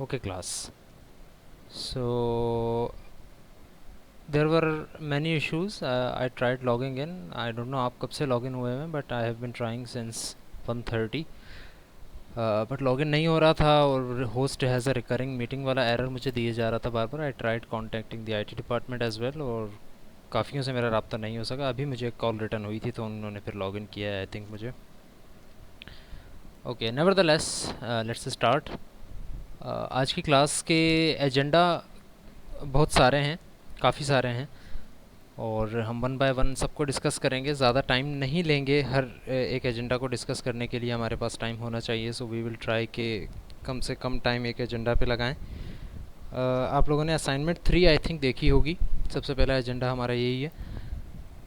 Okay, class. So there were many issues. I tried logging in. I don't know आप कब से login हुए हैं, but I have been trying since 1:30. But login नहीं हो रहा था और host has a recurring meeting वाला एरर मुझे दिए जा रहा था बार बार. I tried contacting the IT department as well और काफ़ियों से मेरा रब्ता नहीं हो सका. अभी मुझे एक कॉल रिटर्न हुई थी तो उन्होंने फिर लॉगिन किया है आई थिंक मुझे. Okay, nevertheless let's start. आज की क्लास के एजेंडा बहुत सारे हैं, काफ़ी सारे हैं और हम वन बाय वन सबको डिस्कस करेंगे. ज़्यादा टाइम नहीं लेंगे. हर एक एजेंडा को डिस्कस करने के लिए हमारे पास टाइम होना चाहिए. सो वी विल ट्राई के कम से कम टाइम एक एजेंडा पे लगाएं. आप लोगों ने असाइनमेंट 3 आई थिंक देखी होगी. सबसे पहला एजेंडा हमारा यही है.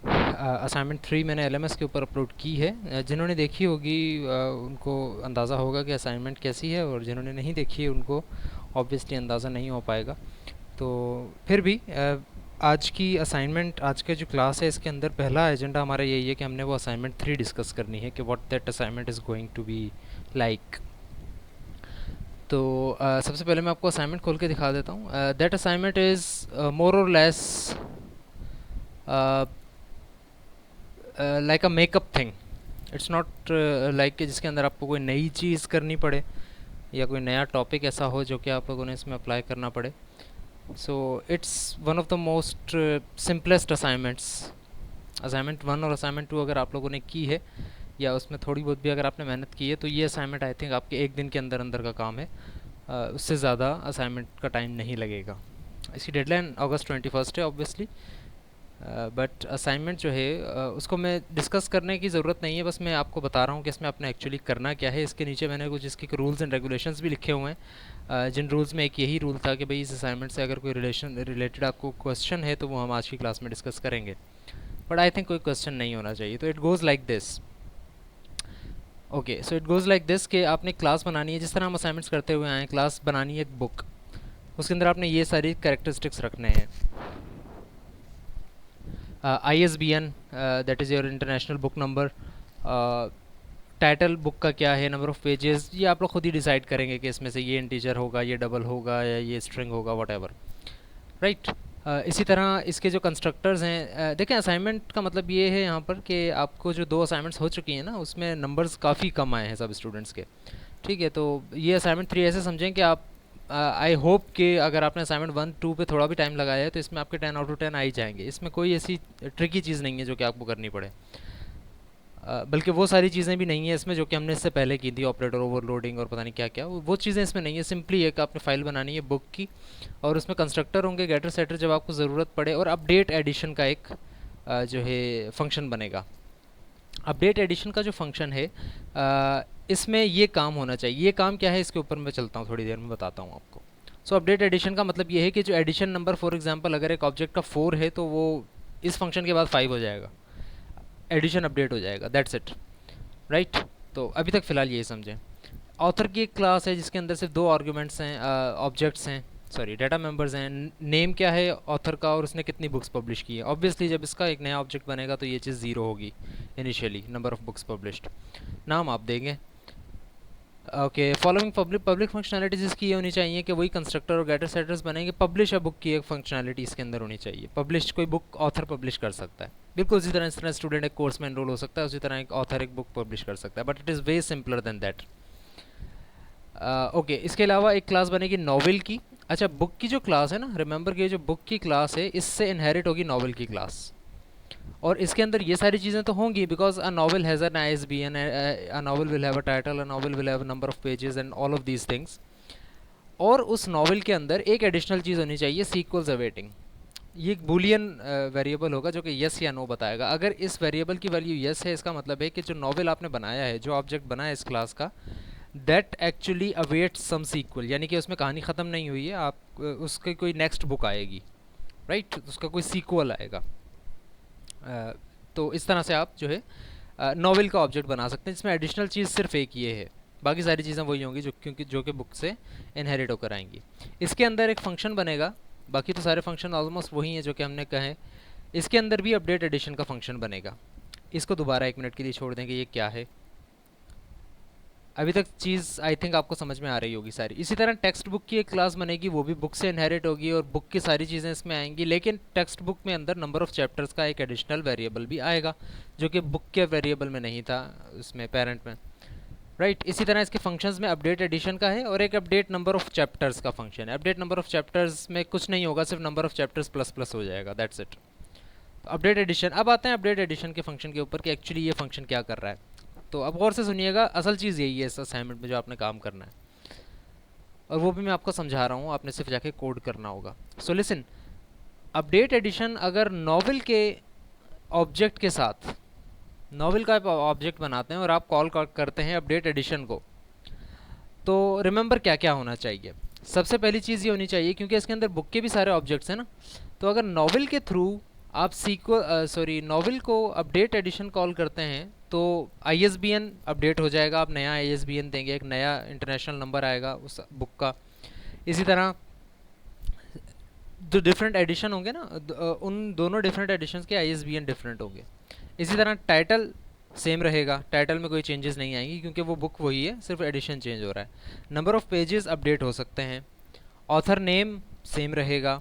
असाइनमेंट 3 मैंने एलएमएस के ऊपर अपलोड की है. जिन्होंने देखी होगी उनको अंदाज़ा होगा कि असाइनमेंट कैसी है और जिन्होंने नहीं देखी है उनको ऑब्वियसली अंदाज़ा नहीं हो पाएगा. तो फिर भी आज की असाइनमेंट, आज का जो क्लास है इसके अंदर पहला एजेंडा हमारा यही है कि हमने वो असाइनमेंट 3 डिस्कस करनी है कि what that assignment is going to be like. तो सबसे पहले मैं आपको असाइनमेंट खोल के दिखा देता हूँ. दैट असाइनमेंट इज़ मोर और less like a makeup thing. It's not like कि जिसके अंदर आपको कोई नई चीज़ करनी पड़े या कोई नया टॉपिक ऐसा हो जो कि आप लोगों ने इसमें अप्लाई करना पड़े. So it's one of the most simplest assignments. Assignment 1 और असाइनमेंट 2 अगर आप लोगों ने की है या उसमें थोड़ी बहुत भी अगर आपने मेहनत की है तो ये असाइनमेंट आई थिंक आपके एक दिन के अंदर अंदर का काम है. उससे ज़्यादा असाइनमेंट का टाइम नहीं लगेगा. इसकी डेडलाइन अगस्त 21 है ऑब्वियसली. बट असाइनमेंट जो है उसको मैं डिस्कस करने की ज़रूरत नहीं है. बस मैं आपको बता रहा हूँ कि इसमें आपने एक्चुअली करना क्या है. इसके नीचे मैंने कुछ इसके रूल्स एंड रेगुलेशंस भी लिखे हुए हैं. जिन रूल्स में एक यही रूल था कि भाई इस असाइनमेंट से अगर कोई रिलेटेड आपको क्वेश्चन है तो वो हम आज की क्लास में डिस्कस करेंगे. बट आई थिंक कोई क्वेश्चन नहीं होना चाहिए. तो it goes like this. Okay, so it goes like this कि आपने क्लास बनानी है जिस तरह हम असाइनमेंट्स करते हुए आए. क्लास बनानी है एक बुक. उसके अंदर आपने ये सारी कैरेक्टरिस्टिक्स रखने हैं. ISBN, that is your international book number. Title book का क्या है, नंबर ऑफ़ पेजेस, ये आप लोग खुद ही डिसाइड करेंगे कि इसमें से ये इंटीजर होगा, ये डबल होगा या ये स्ट्रिंग होगा, वट एवर. राइट. इसी तरह इसके जो कंस्ट्रक्टर्स हैं, देखें असाइनमेंट का मतलब ये है यहाँ पर कि आपको जो 2 असाइनमेंट्स हो चुकी हैं ना उसमें नंबर्स काफ़ी कम आए हैं सब स्टूडेंट्स के. ठीक है, तो ये असाइनमेंट 3 ऐसे समझें कि आप आई होप कि अगर आपने असाइनमेंट 1-2 पे थोड़ा भी टाइम लगाया है तो इसमें आपके 10 आउट ऑफ 10 आ ही जाएंगे. इसमें कोई ऐसी ट्रिकी चीज़ नहीं है जो कि आपको करनी पड़े. बल्कि वो सारी चीज़ें भी नहीं है इसमें जो कि हमने इससे पहले की थी, ऑपरेटर ओवरलोडिंग और पता नहीं क्या क्या, वो चीज़ें इसमें नहीं है. सिंपली एक आपने फ़ाइल बनानी है बुक की और उसमें कंस्ट्रक्टर होंगे, गेटर सेटर जब आपको ज़रूरत पड़े, और अपडेट एडिशन का एक जो है फंक्शन बनेगा. अपडेट एडिशन का जो फंक्शन है इसमें ये काम होना चाहिए. ये काम क्या है इसके ऊपर मैं चलता हूँ, थोड़ी देर में बताता हूँ आपको. सो अपडेट एडिशन का मतलब ये है कि जो एडिशन नंबर फॉर एग्जांपल अगर एक ऑब्जेक्ट का 4 है तो वो इस फंक्शन के बाद 5 हो जाएगा, एडिशन अपडेट हो जाएगा. That's it. राइट. तो अभी तक फ़िलहाल यही समझें. ऑथर की एक क्लास है जिसके अंदर सिर्फ 2 आर्ग्यूमेंट्स हैं, ऑब्जेक्ट्स हैं, सॉरी डाटा मेंबर्स हैं. नेम क्या है ऑथर का और उसने कितनी बुक्स पब्लिश की है. ऑब्वियसली जब इसका एक नया ऑब्जेक्ट बनेगा तो ये चीज़ 0 होगी initially, number of books published. नाम आप देंगे. ओके, फॉलोइंग पब्लिक फंक्शनैलिटीज़ इसकी ये होनी चाहिए कि वही कंस्ट्रक्टर और गेटर सेटर्स बनेंगे. पब्लिश अ बुक की एक फंक्शनैलिटी इसके अंदर होनी चाहिए. पब्लिश कोई बुक ऑथर पब्लिश कर सकता है, बिल्कुल उसी तरह. इस तरह स्टूडेंट एक कोर्स में एनरोल हो सकता है, उसी तरह एक ऑथर एक बुक पब्लिश कर सकता है. But it is way simpler than that. Okay, इसके अलावा एक क्लास बनेगी नॉवेल की. अच्छा, बुक की जो क्लास है ना, रिमेंबर कि जो बुक की क्लास है इससे इनहेरिट होगी नॉवेल की क्लास. और इसके अंदर ये सारी चीज़ें तो होंगी because a novel has an ISBN, a novel will have a title, a novel will have number of pages and all of these things. और उस नॉवल के अंदर एक एडिशनल चीज़ होनी चाहिए, सीक्वल्स अवेटिंग. ये एक बूलियन वेरिएबल होगा जो कि यस या नो बताएगा. अगर इस वेरिएबल की वैल्यू यस है इसका मतलब है कि जो नॉवल आपने बनाया है, जो ऑब्जेक्ट बनाया है इस क्लास का, that actually awaits some sequel, यानी कि उसमें कहानी ख़त्म नहीं हुई है, आप उसकी कोई नेक्स्ट बुक आएगी. राइट. उसका कोई सीक्वल आएगा. तो इस तरह से आप जो है नॉवेल का ऑब्जेक्ट बना सकते हैं जिसमें एडिशनल चीज़ सिर्फ एक ये है. बाकी सारी चीज़ें वही होंगी जो कि बुक से इनहेरिट होकर आएंगी. इसके अंदर एक फंक्शन बनेगा. बाकी तो सारे फंक्शन ऑलमोस्ट वही हैं जो कि हमने कहे. इसके अंदर भी अपडेट एडिशन का फंक्शन बनेगा. इसको दोबारा 1 मिनट के लिए छोड़ दें कि ये क्या है. अभी तक चीज़ आई थिंक आपको समझ में आ रही होगी सारी। इसी तरह टेक्स्ट बुक की एक क्लास बनेगी, वो भी बुक से इनहेरिट होगी और बुक की सारी चीज़ें इसमें आएंगी, लेकिन टेक्स्ट बुक में अंदर नंबर ऑफ़ चैप्टर्स का एक एडिशनल वेरिएबल भी आएगा जो कि बुक के वेरिएबल में नहीं था, उसमें पेरेंट में, राइट। इसी तरह इसके फंक्शंस में अपडेट एडिशन का है और एक अपडेट नंबर ऑफ़ चैप्टर्स का फंक्शन है। अपडेट नंबर ऑफ़ चैप्टर्स में कुछ नहीं होगा, सिर्फ number of chapters plus plus हो जाएगा, दैट्स इट। अपडेट एडिशन, अब आते हैं अपडेट एडिशन के फंक्शन के ऊपर कि एक्चुअली ये फंक्शन क्या कर रहा है। तो अब गौर से सुनिएगा, असल चीज़ यही है इस असाइनमेंट में जो आपने काम करना है, और वो भी मैं आपको समझा रहा हूँ, आपने सिर्फ जाके कोड करना होगा। सो लिसन, अपडेट एडिशन अगर नॉवेल के ऑब्जेक्ट के साथ, नॉवेल का ऑब्जेक्ट बनाते हैं और आप कॉल करते हैं अपडेट एडिशन को, तो रिमेंबर क्या क्या होना चाहिए। सबसे पहली चीज़ ये होनी चाहिए, क्योंकि इसके अंदर बुक के भी सारे ऑब्जेक्ट्स हैं ना, तो अगर नॉवेल के थ्रू आप नॉवेल को अपडेट एडिशन कॉल करते हैं तो ISBN अपडेट हो जाएगा, आप नया ISBN देंगे, एक नया इंटरनेशनल नंबर आएगा उस बुक का। इसी तरह जो डिफरेंट एडिशन होंगे ना, उन दोनों डिफरेंट एडिशंस के ISBN डिफरेंट होंगे। इसी तरह टाइटल सेम रहेगा, टाइटल में कोई चेंजेस नहीं आएंगी क्योंकि वो बुक वही है, सिर्फ एडिशन चेंज हो रहा है। नंबर ऑफ़ पेजेस अपडेट हो सकते हैं, ऑथर नेम सेम रहेगा,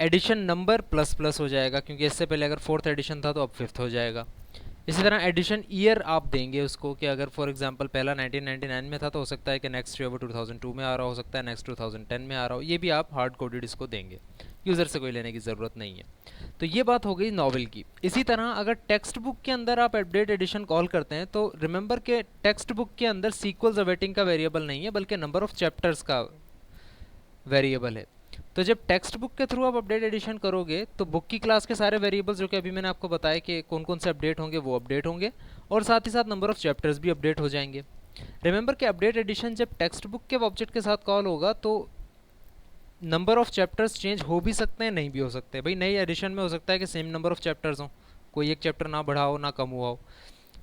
एडिशन नंबर प्लस प्लस हो जाएगा क्योंकि इससे पहले अगर 4th एडिशन था तो अब 5th हो जाएगा। इसी तरह एडिशन ईयर आप देंगे उसको कि अगर फॉर एग्जांपल पहला 1999 में था तो हो सकता है कि नेक्स्ट ईयर वो 2002 में आ रहा हो सकता है, नेक्स्ट 2010 में आ रहा हो, ये भी आप हार्ड कोडेड इसको देंगे, यूज़र से कोई लेने की ज़रूरत नहीं है। तो ये बात हो गई नॉवेल की। इसी तरह अगर टेक्स्ट बुक के अंदर आप अपडेट एडिशन कॉल करते हैं तो रिमेंबर के टेक्स्ट बुक के अंदर सीक्वल्स अवेटिंग का वेरिएबल नहीं है बल्कि नंबर ऑफ़ चैप्टर्स का वेरिएबल है। तो जब टेक्स्ट बुक के थ्रू आप अपडेट एडिशन करोगे तो बुक की क्लास के सारे वेरिएबल्स जो कि अभी मैंने आपको बताया कि कौन कौन से अपडेट होंगे वो अपडेट होंगे, और साथ ही साथ नंबर ऑफ़ चैप्टर्स भी अपडेट हो जाएंगे। रिमेंबर कि अपडेट एडिशन जब टेक्स्ट बुक के ऑब्जेक्ट के साथ कॉल होगा तो नंबर ऑफ़ चैप्टर्स चेंज हो भी सकते हैं, नहीं भी हो सकते। भाई नई एडिशन में हो सकता है कि सेम नंबर ऑफ़ चैप्टर्स हों, कोई एक चैप्टर ना बढ़ा हो ना कम हुआ हो,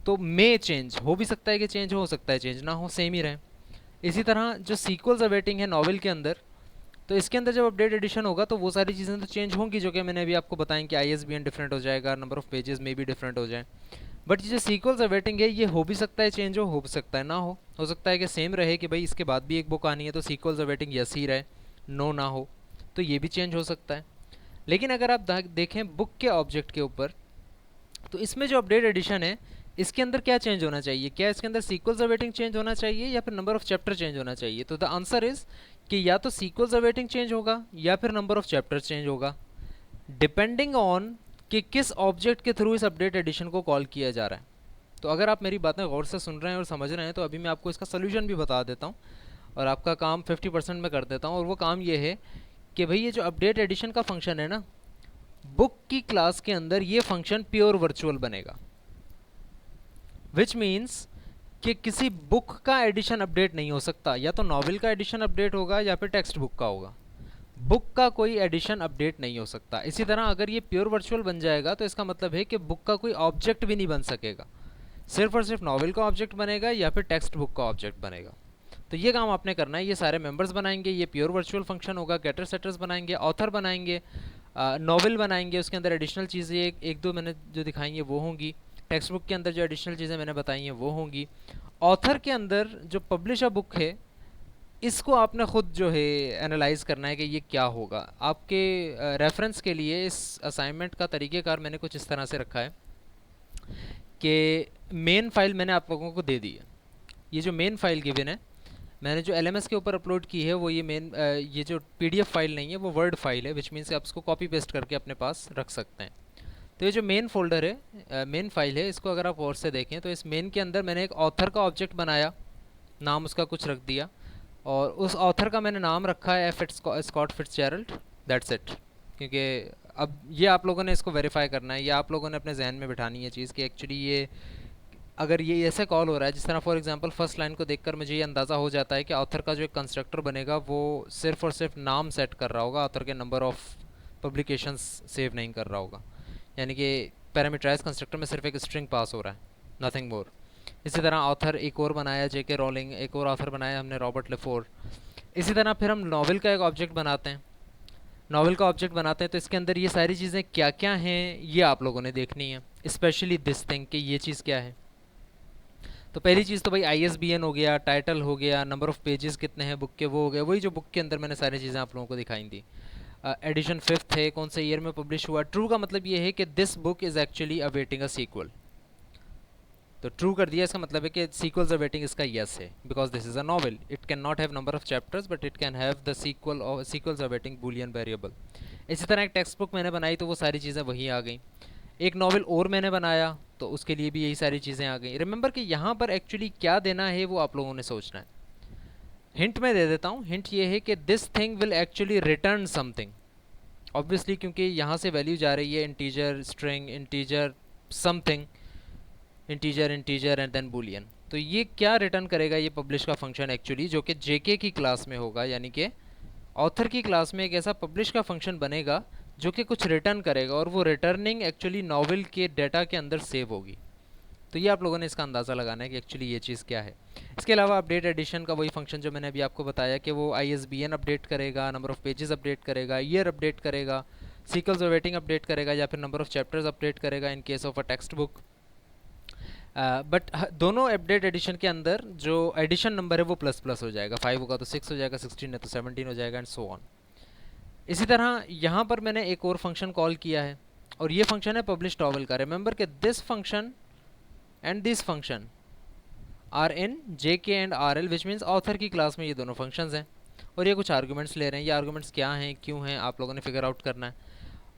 तो मे चेंज हो भी सकता है कि चेंज हो सकता है चेंज ना हो, सेम ही रहे। इसी तरह जो सीक्वल्स अवेटिंग है नॉवेल के अंदर, तो इसके अंदर जब अपडेट एडिशन होगा तो वो सारी चीज़ें तो चेंज होंगी जो कि मैंने अभी आपको बताएं कि ISBN डिफरेंट हो जाएगा, नंबर ऑफ़ पेजेस में भी डिफरेंट हो जाए। बट ये जो सीक्वल्स अवेटिंग है ये हो भी सकता है चेंज हो भी सकता है ना हो सकता है कि सेम रहे कि भाई इसके बाद भी एक बुक आनी है तो सीक्वल्स अवेटिंग यस ही रहे, नो ना हो, तो ये भी चेंज हो सकता है। लेकिन अगर आप देखें बुक के ऑब्जेक्ट के ऊपर, तो इसमें जो अपडेट एडिशन है इसके अंदर क्या चेंज होना चाहिए, क्या इसके अंदर सीक्वल्स अवेटिंग चेंज होना चाहिए या फिर नंबर ऑफ़ चैप्टर चेंज होना चाहिए। तो द आंसर इज़ कि या तो सीक्वल्स अवेटिंग चेंज होगा या फिर नंबर ऑफ़ चैप्टर चेंज होगा, डिपेंडिंग ऑन कि किस ऑब्जेक्ट के थ्रू इस अपडेट एडिशन को कॉल किया जा रहा है। तो अगर आप मेरी बातें गौर से सुन रहे हैं और समझ रहे हैं तो अभी मैं आपको इसका सोल्यूशन भी बता देता हूँ और आपका काम 50% में कर देता हूँ। और वो काम ये है कि भाई ये जो अपडेट एडिशन का फंक्शन है ना, बुक की क्लास के अंदर ये फंक्शन प्योर वर्चुअल बनेगा, विच मीन्स कि किसी बुक का एडिशन अपडेट नहीं हो सकता, या तो नॉवेल का एडिशन अपडेट होगा या फिर टेक्स्ट बुक का होगा, बुक का कोई एडिशन अपडेट नहीं हो सकता। इसी तरह अगर ये प्योर वर्चुअल बन जाएगा तो इसका मतलब है कि बुक का कोई ऑब्जेक्ट भी नहीं बन सकेगा, सिर्फ और सिर्फ नॉवेल का ऑब्जेक्ट बनेगा या फिर टेक्स्ट बुक का ऑब्जेक्ट बनेगा। तो ये काम आपने करना है, ये सारे मेंबर्स बनाएंगे, ये प्योर वर्चुअल फंक्शन होगा, गेटर सेटर्स बनाएंगे, ऑथर बनाएंगे, नॉवेल बनाएंगे, उसके अंदर एडिशनल चीज़ें एक दो मैंने जो दिखाई हैं वो होंगी, टेक्स्ट बुक के अंदर जो एडिशनल चीज़ें मैंने बताई हैं वो होंगी, ऑथर के अंदर जो पब्लिश अ बुक है इसको आपने ख़ुद जो है एनालाइज करना है कि ये क्या होगा। आपके रेफरेंस के लिए इस असाइनमेंट का तरीक़ेकार मैंने कुछ इस तरह से रखा है कि मेन फाइल मैंने आप लोगों को दे दी है। ये जो मेन फाइल गिवन है मैंने जो LMS के ऊपर अपलोड की है वो ये जो PDF फाइल नहीं है वो वर्ड फाइल है, विच मीन्स आप इसको कॉपी पेस्ट करके अपने पास रख सकते हैं। तो ये जो मेन फोल्डर है, मेन फाइल है, इसको अगर आप और से देखें तो इस मेन के अंदर मैंने एक ऑथर का ऑब्जेक्ट बनाया, नाम उसका कुछ रख दिया और उस ऑथर का मैंने नाम रखा है F. Scott Fitzgerald, that's it. क्योंकि अब ये आप लोगों ने इसको वेरीफाई करना है, ये आप लोगों ने अपने जहन में बिठानी है चीज़ कि एक्चुअली ये अगर ये ऐसे कॉल हो रहा है जिस तरह फॉर एग्जांपल फर्स्ट लाइन को देखकर मुझे ये अंदाज़ा हो जाता है कि ऑथर का जो एक कंस्ट्रक्टर बनेगा वो सिर्फ और सिर्फ नाम सेट कर रहा होगा, ऑथर के नंबर ऑफ़ पब्लिकेशंस सेव नहीं कर रहा होगा, यानी कि पैरामीटराइज कंस्ट्रक्टर में सिर्फ एक स्ट्रिंग पास हो रहा है, नथिंग मोर। इसी तरह ऑथर एक और बनाया JK रॉलिंग, एक और ऑथर बनाया हमने रॉबर्ट लेफोर। इसी तरह फिर हम नॉवेल का एक ऑब्जेक्ट बनाते हैं, नॉवेल का ऑब्जेक्ट बनाते हैं तो इसके अंदर ये सारी चीज़ें क्या क्या हैं ये आप लोगों ने देखनी है, स्पेशली दिस थिंग कि ये चीज़ क्या है। तो पहली चीज़ तो भाई ISBN हो गया, टाइटल हो गया, नंबर ऑफ़ पेजेस कितने हैं बुक के वो हो गया, वही जो बुक के अंदर मैंने सारी चीज़ें आप लोगों को दिखाई थी। एडिशन 5th है, कौन से ईयर में पब्लिश हुआ। ट्रू का मतलब ये है कि this book is actually awaiting a sequel, तो ट्रू कर दिया, इसका मतलब है कि सीक्वल्स अवेटिंग इसका यस है, because this is a novel, it can not have number of chapters but it can have the sequel और सीक्वल्स अवेटिंग बूलियन वेरिएबल। इसी तरह एक टेक्स्ट बुक मैंने बनाई तो वो सारी चीज़ें वहीं आ गई। एक नॉवल और मैंने बनाया तो उसके लिए भी यही सारी चीज़ें आ गई। रिमेंबर कि यहाँ पर एक्चुअली क्या देना है वो आप लोगों ने सोचना है। हिंट मैं दे देता हूँ, हिंट ये है कि this thing will actually return something, obviously क्योंकि यहाँ से वैल्यू जा रही है integer, string, integer, something, integer, integer and then boolean. तो ये क्या रिटर्न करेगा, ये पब्लिश का फंक्शन एक्चुअली, जो कि जेके की क्लास में होगा, यानी कि ऑथर की क्लास में एक ऐसा पब्लिश का फंक्शन बनेगा जो कि कुछ रिटर्न करेगा, और वो रिटर्निंग एक्चुअली नॉवल के डाटा के अंदर सेव होगी। तो ये आप लोगों ने इसका अंदाज़ा लगाना है कि एक्चुअली ये चीज़ क्या है। इसके अलावा अपडेट एडिशन का वही फंक्शन जो मैंने अभी आपको बताया कि वो ISBN अपडेट करेगा, नंबर ऑफ़ पेजेस अपडेट करेगा, ईयर अपडेट करेगा, सीक्वल्स और वेटिंग अपडेट करेगा, या फिर नंबर ऑफ़ चैप्टर्स अपडेट करेगा in case of a text book. But दोनों अपडेट एडिशन के अंदर जो एडिशन नंबर है वो प्लस प्लस हो जाएगा, 5 होगा तो 6 हो जाएगा, 16 है तो 17 हो जाएगा एंड सो ऑन। इसी तरह यहाँ पर मैंने एक और फंक्शन कॉल किया है, और ये फंक्शन है पब्लिश नॉवल का। रिमेंबर कि this function and this function are in JK and RL, which means author की क्लास में ये दोनों फंक्शंस हैं, और ये कुछ आर्गूमेंट्स ले रहे हैं। ये आर्गूमेंट्स क्या हैं, क्यों हैं, आप लोगों ने फिगर आउट करना है।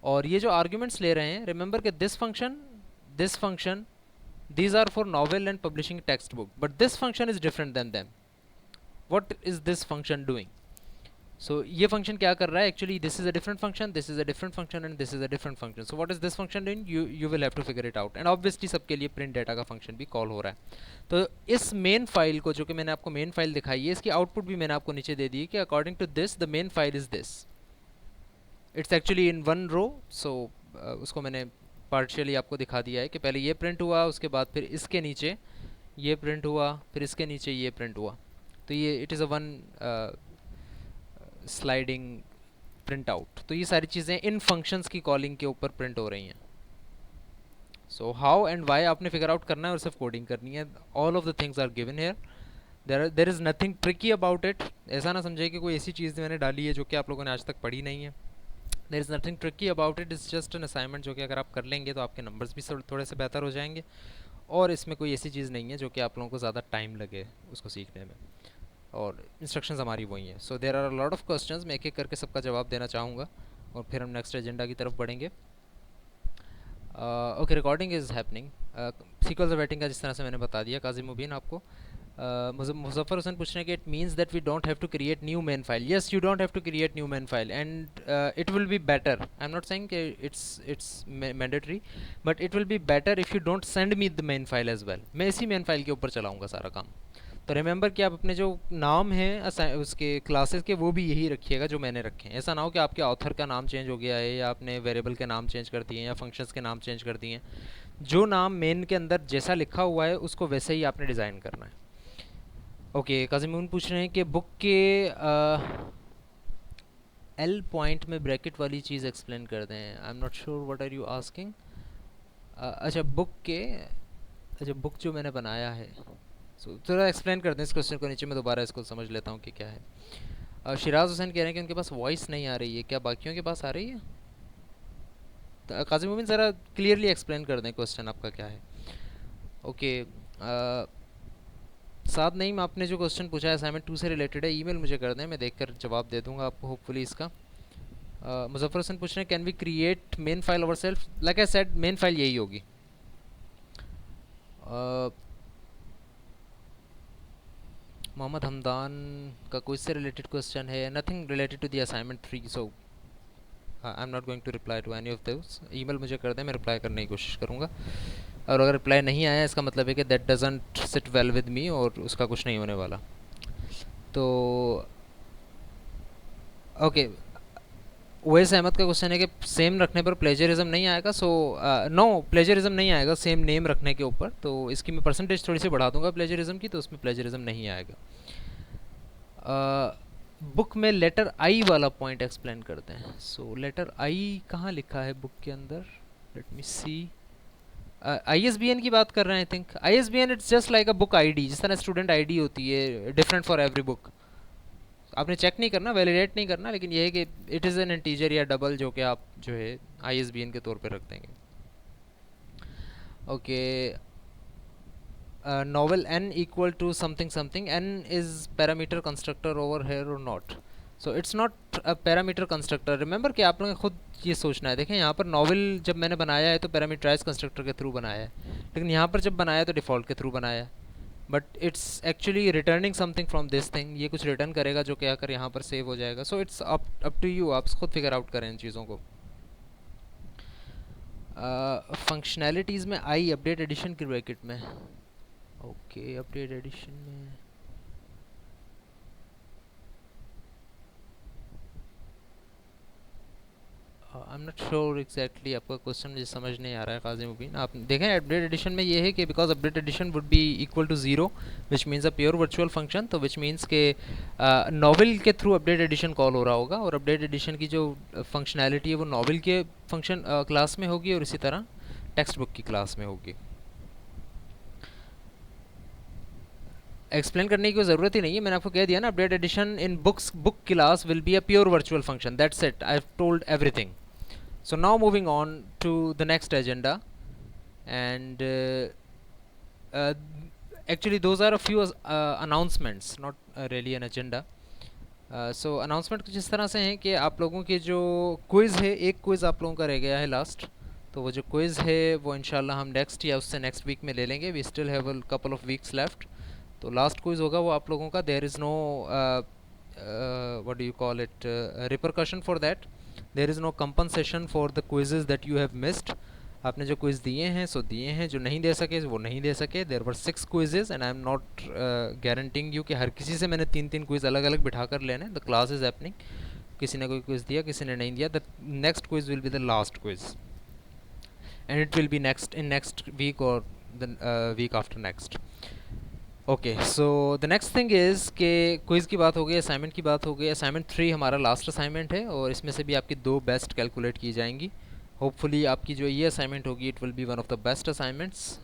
और ये जो आर्गूमेंट्स ले रहे हैं, रिमेंबर कि this function, these are for novel and publishing textbook, but this function is different than them. What is this function doing? So ये function क्या कर रहा है, actually this is a different function, this is a different function and this is a different function. So what is this function doing? You will have to figure it out, and obviously सबके लिए print data का function भी call हो रहा है। तो इस main file को, जो कि मैंने आपको main file दिखाई है, इसकी output भी मैंने आपको नीचे दे दी है कि according to this the main file is this. It's actually in one row, so उसको मैंने पार्शियली आपको दिखा दिया है कि पहले ये प्रिंट हुआ, उसके बाद फिर इसके नीचे ये प्रिंट हुआ, फिर इसके नीचे ये प्रिंट हुआ। तो ये it is a one sliding print out. तो ये सारी चीज़ें इन फंक्शंस की कॉलिंग के ऊपर प्रिंट हो रही हैं। सो हाउ एंड वाई आपने फिगर आउट करना है और सिर्फ कोडिंग करनी है। All of the things are given here, there is nothing tricky about it. ऐसा ना समझे कि कोई ऐसी चीज़ मैंने डाली है जो कि आप लोगों ने आज तक पढ़ी नहीं है। देर is nothing tricky about it, is just an assignment जो कि अगर आप कर लेंगे तो आपके नंबर्स भी थोड़े से बेहतर हो जाएंगे, और इसमें कोई ऐसी चीज़ नहीं है जो कि आप लोगों को ज़्यादा टाइम लगे उसको सीखने में, और इंस्ट्रक्शंस हमारी वही हैं। So there are lot of questions, मैं एक एक करके सबका जवाब देना चाहूँगा और फिर हम नेक्स्ट एजेंडा की तरफ बढ़ेंगे। Okay, recording is happening. Sequels of waiting का जिस तरह से मैंने बता दिया काजिम मुबीन आपको। मुजफ्फर हुसैन पूछ रहे हैं कि it means that we don't have to create new main file. Yes, you don't have to create new main file and it will be better. I am not saying कि it's mandatory, but it will be better if you don't send me the main file as well. मैं इसी main file के ऊपर चलाऊँगा सारा काम। तो remember कि आप अपने जो नाम हैं उसके क्लासेस के वो भी यही रखिएगा जो मैंने रखे हैं। ऐसा ना हो कि आपके ऑथर का नाम चेंज हो गया है, या आपने वेरिएबल के नाम चेंज कर दिए हैं, या फंक्शंस के नाम चेंज कर दिए हैं। जो नाम मेन के अंदर जैसा लिखा हुआ है उसको वैसे ही आपने डिज़ाइन करना है। ओके, काजिमून पूछ रहे हैं कि बुक के L पॉइंट में ब्रैकेट वाली चीज़ एक्सप्लेन कर दें। I am not sure what are you asking. अच्छा, बुक जो मैंने बनाया है, थोड़ा एक्सप्लेन कर दें इस क्वेश्चन को, नीचे मैं दोबारा इसको समझ लेता हूँ कि क्या है। शिराज हुसैन कह रहे हैं कि उनके पास वॉइस नहीं आ रही है, क्या बाकियों के पास आ रही है? काजिम मुबीन ज़रा क्लियरली एक्सप्लेन कर दें क्वेश्चन आपका क्या है। ओके, साथ नहीं, आपने जो क्वेश्चन पूछा है असाइनमेंट 2 से रिलेटेड है, ईमेल मुझे कर दें, मैं देखकर जवाब दे दूंगा आपको होपफुली इसका। मुजफ्फर हुसैन पूछ रहे हैं can we create main file our self. Like I said, main file यही होगी। मोहम्मद हमदान का कोई से रिलेटेड क्वेश्चन है, nothing related to the assignment 3, so I am not going to reply to any of those. Email मुझे कर दें, मैं रिप्लाई करने की कोशिश करूँगा, और अगर रिप्लाई नहीं आया इसका मतलब है कि that doesn't sit well with me और उसका कुछ नहीं होने वाला। तो ओके, ओएस अहमद का क्वेश्चन है कि सेम रखने पर प्लेजरिज्म नहीं आएगा। सो नो, प्लेजरिज्म नहीं आएगा सेम नेम रखने के ऊपर। तो इसकी मैं परसेंटेज थोड़ी सी बढ़ा दूंगा प्लेजरिज्म की, तो उसमें प्लेजरिज्म नहीं आएगा। बुक में लेटर आई वाला पॉइंट एक्सप्लेन करते हैं। सो लेटर आई कहाँ लिखा है बुक के अंदर, लेट मी सी। ISBN की बात कर रहे हैं I think. ISBN it's just like a book ID, जिस तरह स्टूडेंट आईडी होती है, डिफरेंट फॉर एवरी बुक. आपने चेक नहीं करना, वैलिडेट नहीं करना, लेकिन ये है कि इट इज़ एन इंटीजर या डबल जो कि आप जो है ISBN के तौर पे रख देंगे. Okay. Novel n equal to something something, n is parameter constructor over here or not? So it's not a parameter constructor. Remember कि आप लोगों को खुद ये सोचना है. देखें यहाँ पर novel जब मैंने बनाया है तो parameterized constructor के थ्रू बनाया है, लेकिन यहाँ पर जब बनाया तो default के थ्रू बनाया है. But it's actually returning something from this thing. ये कुछ return करेगा जो कि आकर यहाँ पर save हो जाएगा. So it's up to you. आप खुद figure out करें इन चीज़ों को. फंक्शनैलिटीज़ में आई अपडेट एडिशन की ब्रैकेट में. ओके, अपडेट एडिशन में आई एम नॉट श्योर एग्जैक्टली. आपका क्वेश्चन मुझे समझ नहीं आ रहा है काजी मुबीन. आप देखें अपडेट एडिशन में ये है कि because update addition would be equal to zero which means a pure virtual function, तो विच मीन्स के नॉवल के थ्रू अपडेट एडिशन कॉल हो रहा होगा, और अपडेट एडिशन की जो फंक्शनैलिटी है वो नॉवल के फंक्शन क्लास में होगी और इसी तरह टेक्स्ट बुक की क्लास में होगी. एक्सप्लेन करने की कोई ज़रूरत ही नहीं है, मैंने आपको कह दिया ना. Update addition in book class will be a pure virtual function. That's it. I have told everything. So now moving on to the next agenda, and actually those are a few announcements, not really an agenda. So announcement कुछ इस तरह से हैं कि आप लोगों के जो क्विज़ है, एक क्विज़ आप लोगों का रह गया है लास्ट, तो वो जो क्विज़ है वो इंशाल्लाह हम नेक्स्ट या उससे नेक्स्ट वीक में ले लेंगे. We still have a couple of weeks left. तो लास्ट क्विज़ होगा वो आप लोगों का. There is no what do you call it repercussion for that. There is no compensation for the quizzes that you have missed. आपने जो quiz दिए हैं सो दिए हैं, जो नहीं दे सके वो नहीं दे सके. There were 6 quizzes and I am not guaranteeing you कि हर किसी से मैंने 3-3 क्विज़ अलग अलग बिठा कर लेने. The class is happening. किसी ने कोई क्विज़ दिया, किसी ने नहीं दिया. The next quiz will be the last quiz and it will be next in next week और the week after next. Okay, so the next thing is कि क्विज़ की बात हो गई, असाइनमेंट की बात हो गई. असाइनमेंट 3 हमारा लास्ट असाइनमेंट है और इसमें से भी आपकी 2 बेस्ट कैलकुलेट की जाएंगी. होपफुली आपकी जो ये असाइनमेंट होगी it will B one of the best assignments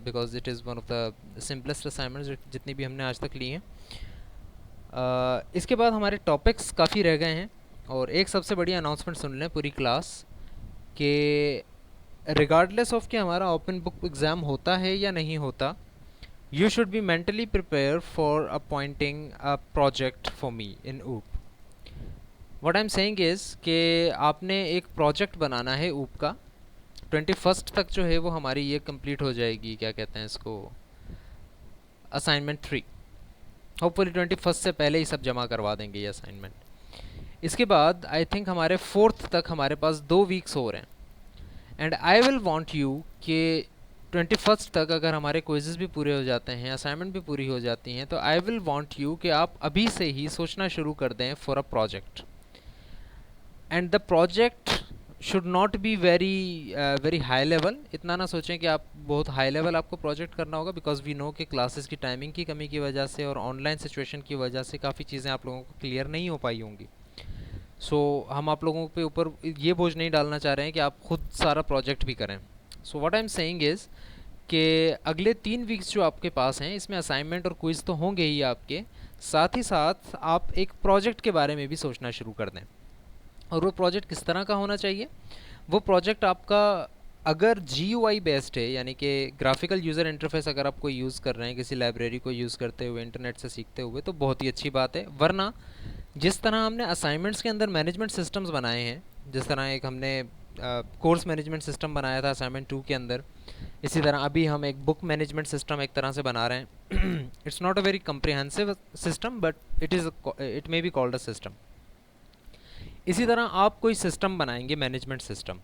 because it is one of the simplest assignments जितनी भी हमने आज तक ली हैं. इसके बाद हमारे टॉपिक्स काफ़ी रह गए हैं और एक सबसे बड़ी अनाउंसमेंट सुन लें पूरी क्लास के रिगार्डलेस ऑफ कि हमारा ओपन बुक एग्ज़ाम होता है या नहीं होता, you should be mentally prepared for appointing a project for me in OOP. What I'm saying is कि आपने एक प्रोजेक्ट बनाना है OOP का. 21st तक जो है वो हमारी ये कंप्लीट हो जाएगी, क्या कहते हैं इसको, असाइनमेंट 3. होपफुली 21st से पहले ही सब जमा करवा देंगे ये असाइनमेंट. इसके बाद आई थिंक हमारे 4th तक हमारे पास 2 वीक्स हो रहे हैं and I will want you कि 21st तक अगर हमारे क्विज़ेस भी पूरे हो जाते हैं, असाइनमेंट भी पूरी हो जाती हैं, तो आई विल वांट यू कि आप अभी से ही सोचना शुरू कर दें for a project. And the project should not be very high level. इतना ना सोचें कि आप बहुत हाई लेवल आपको प्रोजेक्ट करना होगा, बिकॉज वी नो कि क्लासेस की टाइमिंग की कमी की वजह से और ऑनलाइन सिचुएशन की वजह से काफ़ी चीज़ें आप लोगों को क्लियर नहीं हो पाई होंगी. सो हम आप लोगों पे ऊपर ये बोझ नहीं डालना चाह रहे हैं कि आप खुद सारा प्रोजेक्ट भी करें. So what I am saying is कि अगले 3 वीक्स जो आपके पास हैं इसमें असाइनमेंट और क्विज़ तो होंगे ही आपके, साथ ही साथ आप एक प्रोजेक्ट के बारे में भी सोचना शुरू कर दें. और वो प्रोजेक्ट किस तरह का होना चाहिए? वो प्रोजेक्ट आपका अगर GUI बेस्ड है, यानी कि ग्राफिकल यूज़र इंटरफेस अगर आप कोई यूज़ कर रहे हैं किसी लाइब्रेरी को यूज़ करते हुए, इंटरनेट से सीखते हुए, तो बहुत ही अच्छी बात है. वरना जिस तरह हमने असाइनमेंट्स के अंदर मैनेजमेंट सिस्टम्स बनाए हैं, जिस तरह एक हमने कोर्स मैनेजमेंट सिस्टम बनाया था असाइनमेंट 2 के अंदर, इसी तरह अभी हम एक बुक मैनेजमेंट सिस्टम एक तरह से बना रहे हैं. It's not a very comprehensive system but it may be called a system. इसी तरह आप कोई सिस्टम बनाएंगे मैनेजमेंट सिस्टम,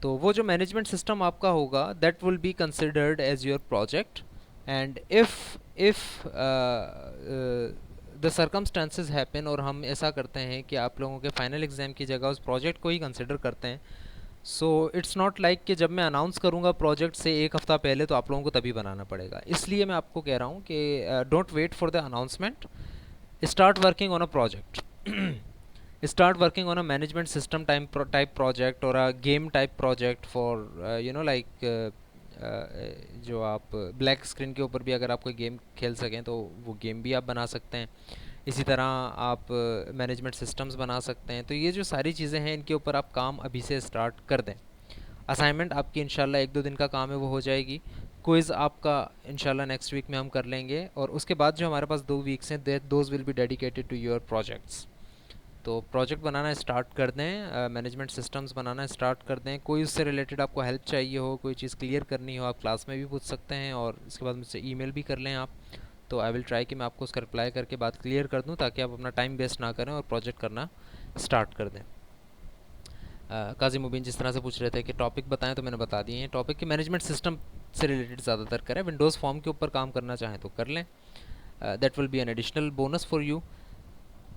तो वो जो मैनेजमेंट सिस्टम आपका होगा that will be considered as your project. And if the circumstances happen और हम ऐसा करते हैं कि आप लोगों के फाइनल एग्ज़ाम की जगह उस प्रोजेक्ट को ही कंसिडर करते हैं, सो इट्स नॉट लाइक कि जब मैं अनाउंस करूँगा प्रोजेक्ट से 1 हफ़्ता पहले तो आप लोगों को तभी बनाना पड़ेगा. इसलिए मैं आपको कह रहा हूँ कि don't wait for the announcement, start working on a project. start working on a management system type project or a game type project for like जो आप ब्लैक स्क्रीन के ऊपर भी अगर आप कोई गेम खेल सकें तो वो गेम भी आप बना सकते हैं। इसी तरह आप मैनेजमेंट सिस्टम्स बना सकते हैं। तो ये जो सारी चीज़ें हैं इनके ऊपर आप काम अभी से स्टार्ट कर दें। असाइनमेंट आपकी इंशाल्लाह 1-2 दिन का काम है, वो हो जाएगी। क्विज़ आपका इंशाल्लाह नेक्स्ट वीक में हम कर लेंगे, और उसके बाद जो हमारे पास 2 वीक्स हैं those will be dedicated to your projects. तो प्रोजेक्ट बनाना स्टार्ट कर दें, मैनेजमेंट सिस्टम्स बनाना स्टार्ट कर दें। कोई उससे रिलेटेड आपको हेल्प चाहिए हो, कोई चीज़ क्लियर करनी हो, आप क्लास में भी पूछ सकते हैं, और इसके बाद मुझसे ईमेल भी कर लें आप। तो आई विल ट्राई कि मैं आपको उसका रिप्लाई करके बात क्लियर कर दूं, ताकि आप अपना टाइम वेस्ट ना करें और प्रोजेक्ट करना स्टार्ट कर दें। काजी मुबीन जिस तरह से पूछ रहे थे कि टॉपिक बताएं, तो मैंने बता दिए हैं। टॉपिक की मैनेजमेंट सिस्टम से रिलेटेड ज़्यादातर करें। विंडोज़ फॉर्म के ऊपर काम करना चाहें तो कर लें, that will B an additional bonus for you.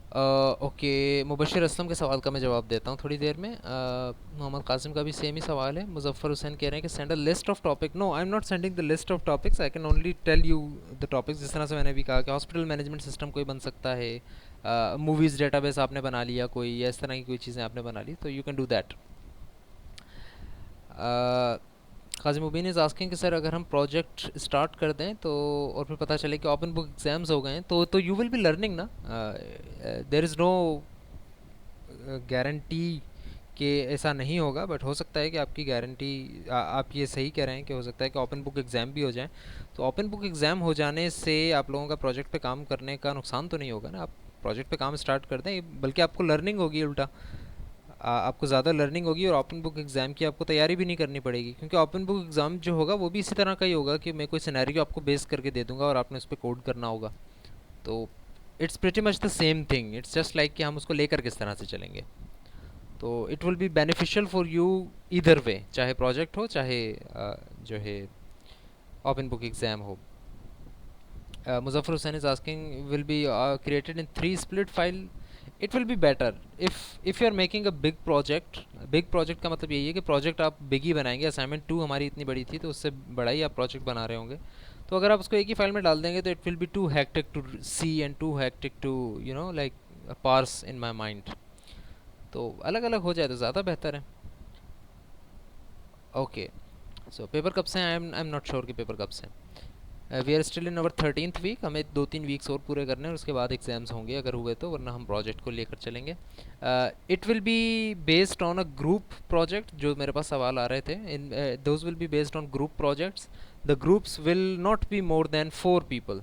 Okay, Mubashir Aslam के सवाल का मैं जवाब देता हूँ थोड़ी देर में। मोहम्मद कासिम का भी सेम ही सवाल है। मुजफ्फर हुसैन कह रहे हैं कि send a list of topic. No, I am not sending the list of topics, I can only tell you the topics. जिस तरह से मैंने भी कहा कि हॉस्पिटल मैनेजमेंट सिस्टम कोई बन सकता है, मूवीज़ डेटाबेस आपने बना लिया कोई, या इस तरह की कोई चीज़ें आपने बना ली, तो you can do that. Kazi Mubeen is asking कि सर अगर हम प्रोजेक्ट स्टार्ट कर दें तो, और फिर पता चले कि ओपन बुक एग्ज़ाम्स हो गए हैं, तो यू विल बी लर्निंग ना। देयर इज़ नो गारंटी कि ऐसा नहीं होगा, बट हो सकता है कि आपकी गारंटी, आप ये सही कह रहे हैं कि हो सकता है कि ओपन बुक एग्ज़ाम भी हो जाए। तो ओपन बुक एग्ज़ाम हो जाने से आप लोगों का प्रोजेक्ट पे काम करने का नुकसान तो नहीं होगा ना। आप प्रोजेक्ट पे काम स्टार्ट कर दें, बल्कि आपको लर्निंग होगी, उल्टा आपको ज़्यादा लर्निंग होगी, और ओपन बुक एग्ज़ाम की आपको तैयारी भी नहीं करनी पड़ेगी। क्योंकि ओपन बुक एग्ज़ाम जो होगा वो भी इसी तरह का ही होगा कि मैं कोई सिनेरियो आपको बेस करके दे दूँगा और आपने उस पर कोड करना होगा। तो it's pretty much the same thing, it's just like कि हम उसको लेकर किस तरह से चलेंगे। तो it will be beneficial for you either way, चाहे प्रोजेक्ट हो, चाहे जो है ओपन बुक एग्ज़ाम हो। Muzaffar Hussain is asking will be created in 3 split file. It will be better if you are making a big project. Big project का मतलब यही है कि प्रोजेक्ट आप बिग ही बनाएंगे। असाइनमेंट 2 हमारी इतनी बड़ी थी, तो उससे बड़ा ही आप प्रोजेक्ट बना रहे होंगे। तो अगर आप उसको एक ही फाइल में डाल देंगे तो it will be too hectic to see and too hectic to like parse in my mind. तो अलग अलग हो जाए तो ज़्यादा बेहतर है। ओके, सो पेपर कब से हैं? आई एम नॉट श्योर कि पेपर कब से हैं। We are still in our 13th week, हमें 2-3 वीक्स और पूरे करने हैं, और उसके बाद एग्ज़ाम्स होंगे अगर हुए तो, वरना हम प्रोजेक्ट को लेकर चलेंगे। It will be based on a group project. जो मेरे पास सवाल आ रहे थे, in those will be based on group projects. The groups will not be more than 4 people.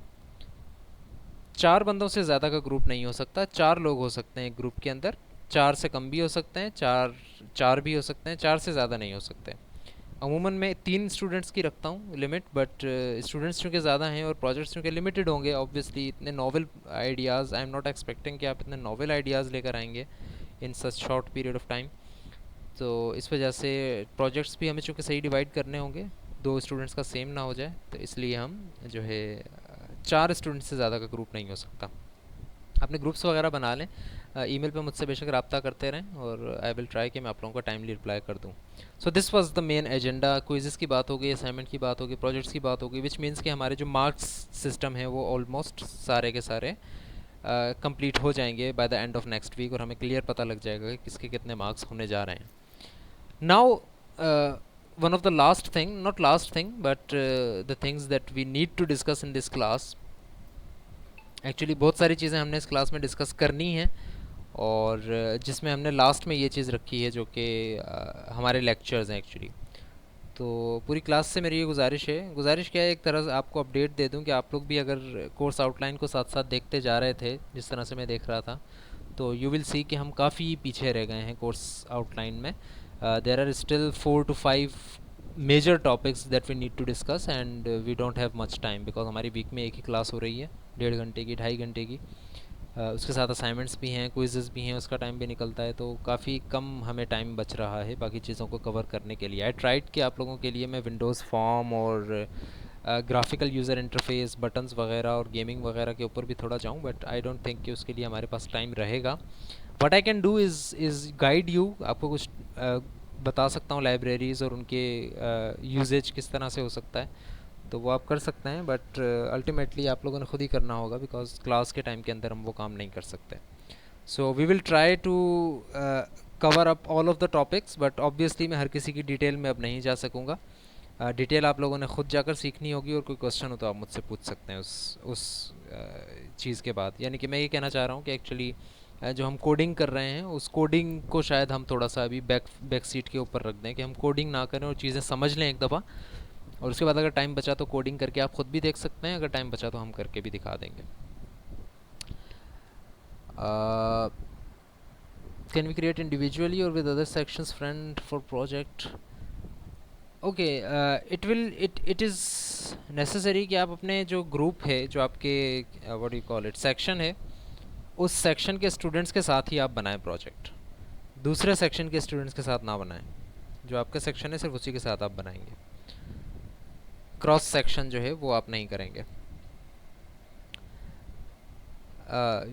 4 बंदों से ज़्यादा का ग्रुप नहीं हो सकता। 4 लोग हो सकते हैं एक ग्रुप के अंदर, 4 से कम भी हो सकते हैं, 4 भी हो सकते हैं, 4 से ज़्यादा नहीं हो सकते। अमूमन मैं 3 स्टूडेंट्स की रखता हूँ लिमिट, बट स्टूडेंट्स चूँकि ज़्यादा हैं और प्रोजेक्ट्स चूँकि लिमिटेड होंगे, ऑब्वियसली इतने novel ideas, I am not expecting कि आप इतने नॉवल आइडियाज़ लेकर आएंगे इन सच शॉर्ट पीरियड ऑफ टाइम। तो इस वजह से प्रोजेक्ट्स भी हमें चूँकि सही डिवाइड करने होंगे, 2 स्टूडेंट्स का सेम ना हो जाए, तो इसलिए हम जो है 4 स्टूडेंट्स से ज़्यादा का ग्रुप नहीं हो सकता। अपने ग्रुप्स वगैरह बना लें, ईमेल पे मुझसे बेशक रब्ता करते रहें, और आई विल ट्राई कि मैं आप लोगों को टाइमली रिप्लाई कर दूँ। So this was the main agenda. Quizzes की बात होगी, असाइनमेंट की बात होगी, प्रोजेक्ट्स की बात होगी, विच मीन्स कि हमारे जो मार्क्स सिस्टम है वो ऑलमोस्ट सारे के सारे कंप्लीट हो जाएंगे by the end of next week, और हमें क्लियर पता लग जाएगा कि किसके कितने मार्क्स होने जा रहे हैं। Now one of the last thing, not last thing, but the things that we need to discuss in this class. Actually बहुत सारी चीज़ें हमने इस क्लास में डिस्कस करनी है, और जिसमें हमने लास्ट में ये चीज़ रखी है जो कि हमारे लेक्चर्स हैं एक्चुअली। तो पूरी क्लास से मेरी ये गुजारिश क्या है, एक तरह से आपको अपडेट दे दूं कि आप लोग भी अगर कोर्स आउटलाइन को साथ साथ देखते जा रहे थे जिस तरह से मैं देख रहा था, तो यू विल सी कि हम काफ़ी पीछे रह गए हैं कोर्स आउटलाइन में। There are still 4 to 5 major topics that we need to discuss, and we don't have much time, because हमारी वीक में एक ही क्लास हो रही है, 1.5 घंटे की, 2.5 घंटे की। उसके साथ असाइनमेंट्स भी हैं, क्विज़ेस भी हैं, उसका टाइम भी निकलता है, तो काफ़ी कम हमें टाइम बच रहा है बाकी चीज़ों को कवर करने के लिए। आई ट्राइड कि आप लोगों के लिए मैं विंडोज़ फॉर्म और ग्राफिकल यूज़र इंटरफेस, बटन्स वगैरह और गेमिंग वगैरह के ऊपर भी थोड़ा जाऊँ, बट आई डोंट थिंक कि उसके लिए हमारे पास टाइम रहेगा। What I can do is guide you, आपको कुछ बता सकता हूँ लाइब्रेरीज़ और उनके यूजेज किस तरह से हो सकता है, तो वो आप कर सकते हैं, बट अल्टीमेटली आप लोगों ने खुद ही करना होगा, बिकॉज क्लास के टाइम के अंदर हम वो काम नहीं कर सकते। So we will try to cover up all of the topics, but obviously मैं हर किसी की डिटेल में अब नहीं जा सकूँगा। डिटेल आप लोगों ने खुद जाकर सीखनी होगी, और कोई क्वेश्चन हो तो आप मुझसे पूछ सकते हैं उस चीज़ के बाद। यानी कि मैं ये कहना चाह रहा हूँ कि एक्चुअली जो हम कोडिंग कर रहे हैं उस कोडिंग को शायद हम थोड़ा सा अभी बैक सीट के ऊपर रख दें, कि हम कोडिंग ना करें और चीज़ें समझ लें एक दफ़ा, और उसके बाद अगर टाइम बचा तो कोडिंग करके आप खुद भी देख सकते हैं, अगर टाइम बचा तो हम करके भी दिखा देंगे। कैन वी क्रिएट इंडिविजुअली और with other sections friend for project? Okay, it is necessary कि आप अपने जो ग्रुप है, जो आपके what you call it section है, उस सेक्शन के स्टूडेंट्स के साथ ही आप बनाएं प्रोजेक्ट, दूसरे सेक्शन के स्टूडेंट्स के साथ ना बनाएं। जो आपका सेक्शन है सिर्फ उसी के साथ आप बनाएंगे, क्रॉस सेक्शन जो है वो आप नहीं करेंगे।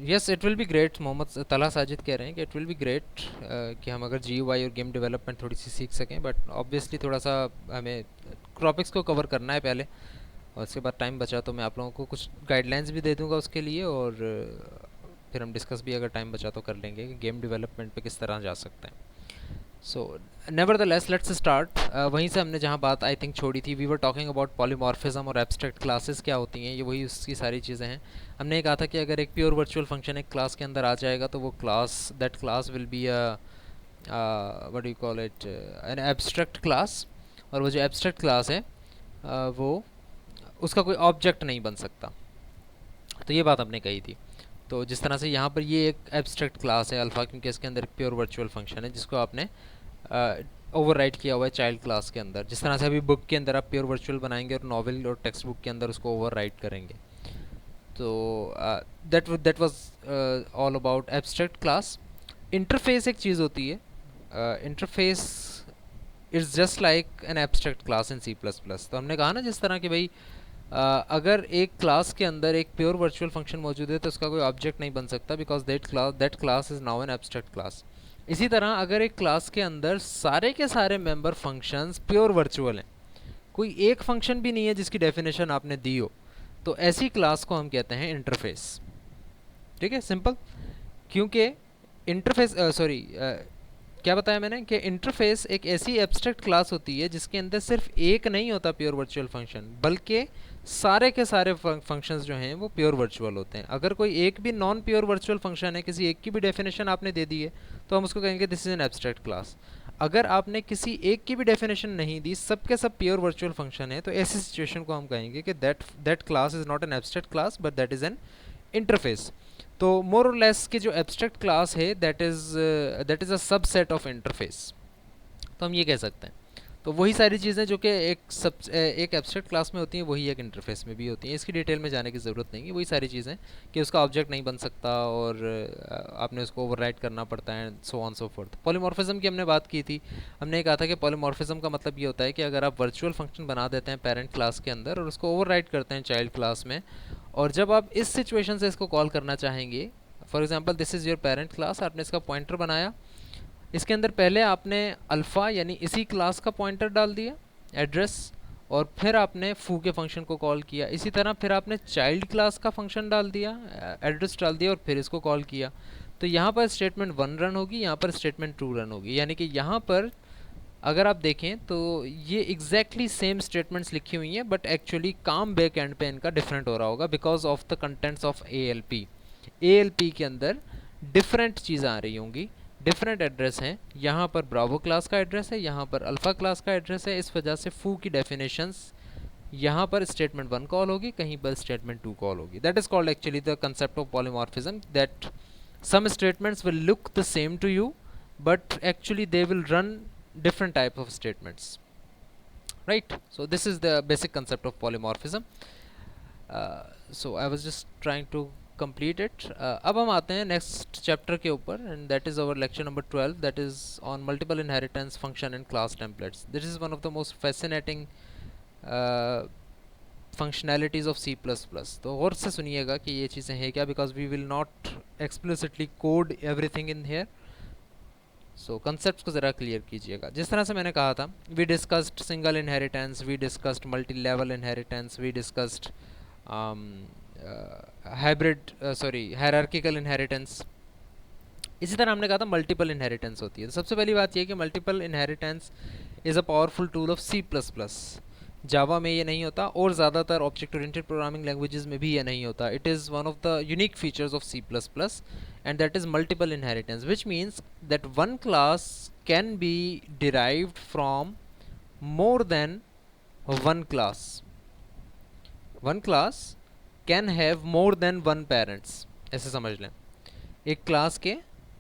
Yes, it will be great. Mohammad Talha Sajid कह रहे हैं कि इट विल बी ग्रेट कि हम अगर GUI और गेम डेवलपमेंट थोड़ी सी सीख सकें, बट ऑब्वियसली थोड़ा सा हमें टॉपिक्स को कवर करना है पहले, और उसके बाद टाइम बचा तो मैं आप लोगों को कुछ गाइडलाइंस भी दे दूंगा उसके लिए, और फिर हम डिस्कस भी अगर टाइम बचा तो कर लेंगे कि गेम डेवलपमेंट पे किस तरह जा सकते हैं। सो नेवरदलेस लेट्स स्टार्ट वहीं से हमने जहाँ बात आई थिंक छोड़ी थी। We were talking about polymorphism और एब्स्ट्रैक्ट क्लासेस क्या होती हैं, ये वही उसकी सारी चीज़ें हैं। हमने ये कहा था कि अगर एक प्योर वर्चुअल फंक्शन एक क्लास के अंदर आ जाएगा तो वो class, that class will be what do you call it, an abstract class, और वो जो एब्स्ट्रैक्ट क्लास है वो उसका कोई ऑब्जेक्ट नहीं बन सकता। तो ये बात हमने कही थी। तो जिस तरह से यहाँ पर ये एक एब्स्ट्रैक्ट क्लास है अल्फ़ा, क्योंकि इसके अंदर एक प्योर वर्चुअल फंक्शन है जिसको आपने ओवरराइट किया हुआ है चाइल्ड क्लास के अंदर। जिस तरह से अभी बुक के अंदर आप प्योर वर्चुअल बनाएंगे और नॉवल और टेक्स्ट बुक के अंदर उसको ओवरराइट करेंगे। तो that was all about abstract class. Interface एक चीज़ होती है, interface is just like an abstract class in C++। तो हमने कहा ना जिस तरह कि भाई अगर एक क्लास के अंदर एक प्योर वर्चुअल फंक्शन मौजूद है तो उसका कोई ऑब्जेक्ट नहीं बन सकता, because that class is now an abstract class. इसी तरह अगर एक क्लास के अंदर सारे के सारे मेंबर फंक्शंस प्योर वर्चुअल हैं, कोई एक फंक्शन भी नहीं है जिसकी डेफिनेशन आपने दी हो, तो ऐसी क्लास को हम कहते हैं इंटरफेस। ठीक है, सिंपल। क्योंकि इंटरफेस क्या बताया मैंने कि इंटरफेस एक ऐसी एब्स्ट्रैक्ट क्लास होती है जिसके अंदर सिर्फ एक नहीं होता प्योर वर्चुअल फंक्शन, बल्कि सारे के सारे फंक्शंस जो हैं वो प्योर वर्चुअल होते हैं। अगर कोई एक भी नॉन प्योर वर्चुअल फंक्शन है, किसी एक की भी डेफिनेशन आपने दे दी है, तो हम उसको कहेंगे this is an abstract class. अगर आपने किसी एक की भी डेफिनेशन नहीं दी, सब के सब प्योर वर्चुअल फंक्शन है, तो ऐसी सिचुएशन को हम कहेंगे कि that class is not an abstract class but that is an interface. तो मोर और लेस की जो एब्स्ट्रैक्ट क्लास है that is a subset of interface, तो हम ये कह सकते हैं। तो वही सारी चीज़ें जो कि एक एब्स्ट्रैक्ट क्लास में होती हैं वही एक इंटरफेस में भी होती हैं। इसकी डिटेल में जाने की ज़रूरत नहीं है। वही सारी चीज़ें कि उसका ऑब्जेक्ट नहीं बन सकता और आपने उसको ओवरराइट करना पड़ता है, so on so fourth. Polymorphism की हमने बात की थी। हमने कहा था कि पॉलीमॉर्फिज्म का मतलब ये होता है कि अगर आप वर्चुअल फंक्शन बना देते हैं पेरेंट क्लास के अंदर और उसको ओवरराइट करते हैं चाइल्ड क्लास में, और जब आप इस सिचुएशन से इसको कॉल करना चाहेंगे, for example this is your parent class, आपने इसका पॉइंटर बनाया, इसके अंदर पहले आपने अल्फ़ा यानी इसी क्लास का पॉइंटर डाल दिया एड्रेस, और फिर आपने फू के फंक्शन को कॉल किया। इसी तरह फिर आपने चाइल्ड क्लास का फंक्शन डाल दिया, एड्रेस डाल दिया, और फिर इसको कॉल किया। तो यहाँ पर स्टेटमेंट 1 रन होगी, यहाँ पर स्टेटमेंट 2 रन होगी। यानी कि यहाँ पर अगर आप देखें तो ये एग्जैक्टली सेम स्टेटमेंट्स लिखी हुई हैं, बट एक्चुअली काम बैक एंड पे इनका डिफरेंट हो रहा होगा because of the contents of ALP के अंदर डिफरेंट चीज़ें आ रही होंगी, डिफरेंट एड्रेस हैं। यहाँ पर ब्रावो क्लास का एड्रेस है, यहाँ पर अल्फ़ा क्लास का एड्रेस है। इस वजह से फू की डेफिनेशंस यहाँ पर स्टेटमेंट 1 कॉल होगी, कहीं पर स्टेटमेंट 2 कॉल होगी। That is called actually the concept of polymorphism, that some statements will look the same to you but actually they will run different type of statements, right? So this is the basic concept of polymorphism. So I was just trying to complete it. अब हम आते हैं next chapter के ऊपर, and that is our lecture number 12, that is on multiple inheritance function and class templates. This is one of the most fascinating functionalities of C++. तो और से सुनिएगा कि ये चीज़ें हैं क्या, because we will not explicitly code everything in here. So concepts को ज़रा क्लियर कीजिएगा। जिस तरह से मैंने कहा था, we discussed single inheritance, we discussed multi-level inheritance, we discussed hierarchical inheritance. इसी तरह हमने कहा था मल्टीपल इनहेरिटेंस होती है। तो सबसे पहली बात यह कि multiple inheritance is a powerful tool of C++। जावा में ये नहीं होता, और ज़्यादातर ऑब्जेक्ट ओरिएंटेड प्रोग्रामिंग लैंग्वेजेस में भी ये नहीं होता. It is one of the unique features of C plus plus, and that is multiple inheritance, which means that one class can be derived from more than one class. One class can have more than one parents. ऐसे समझ लें, एक class के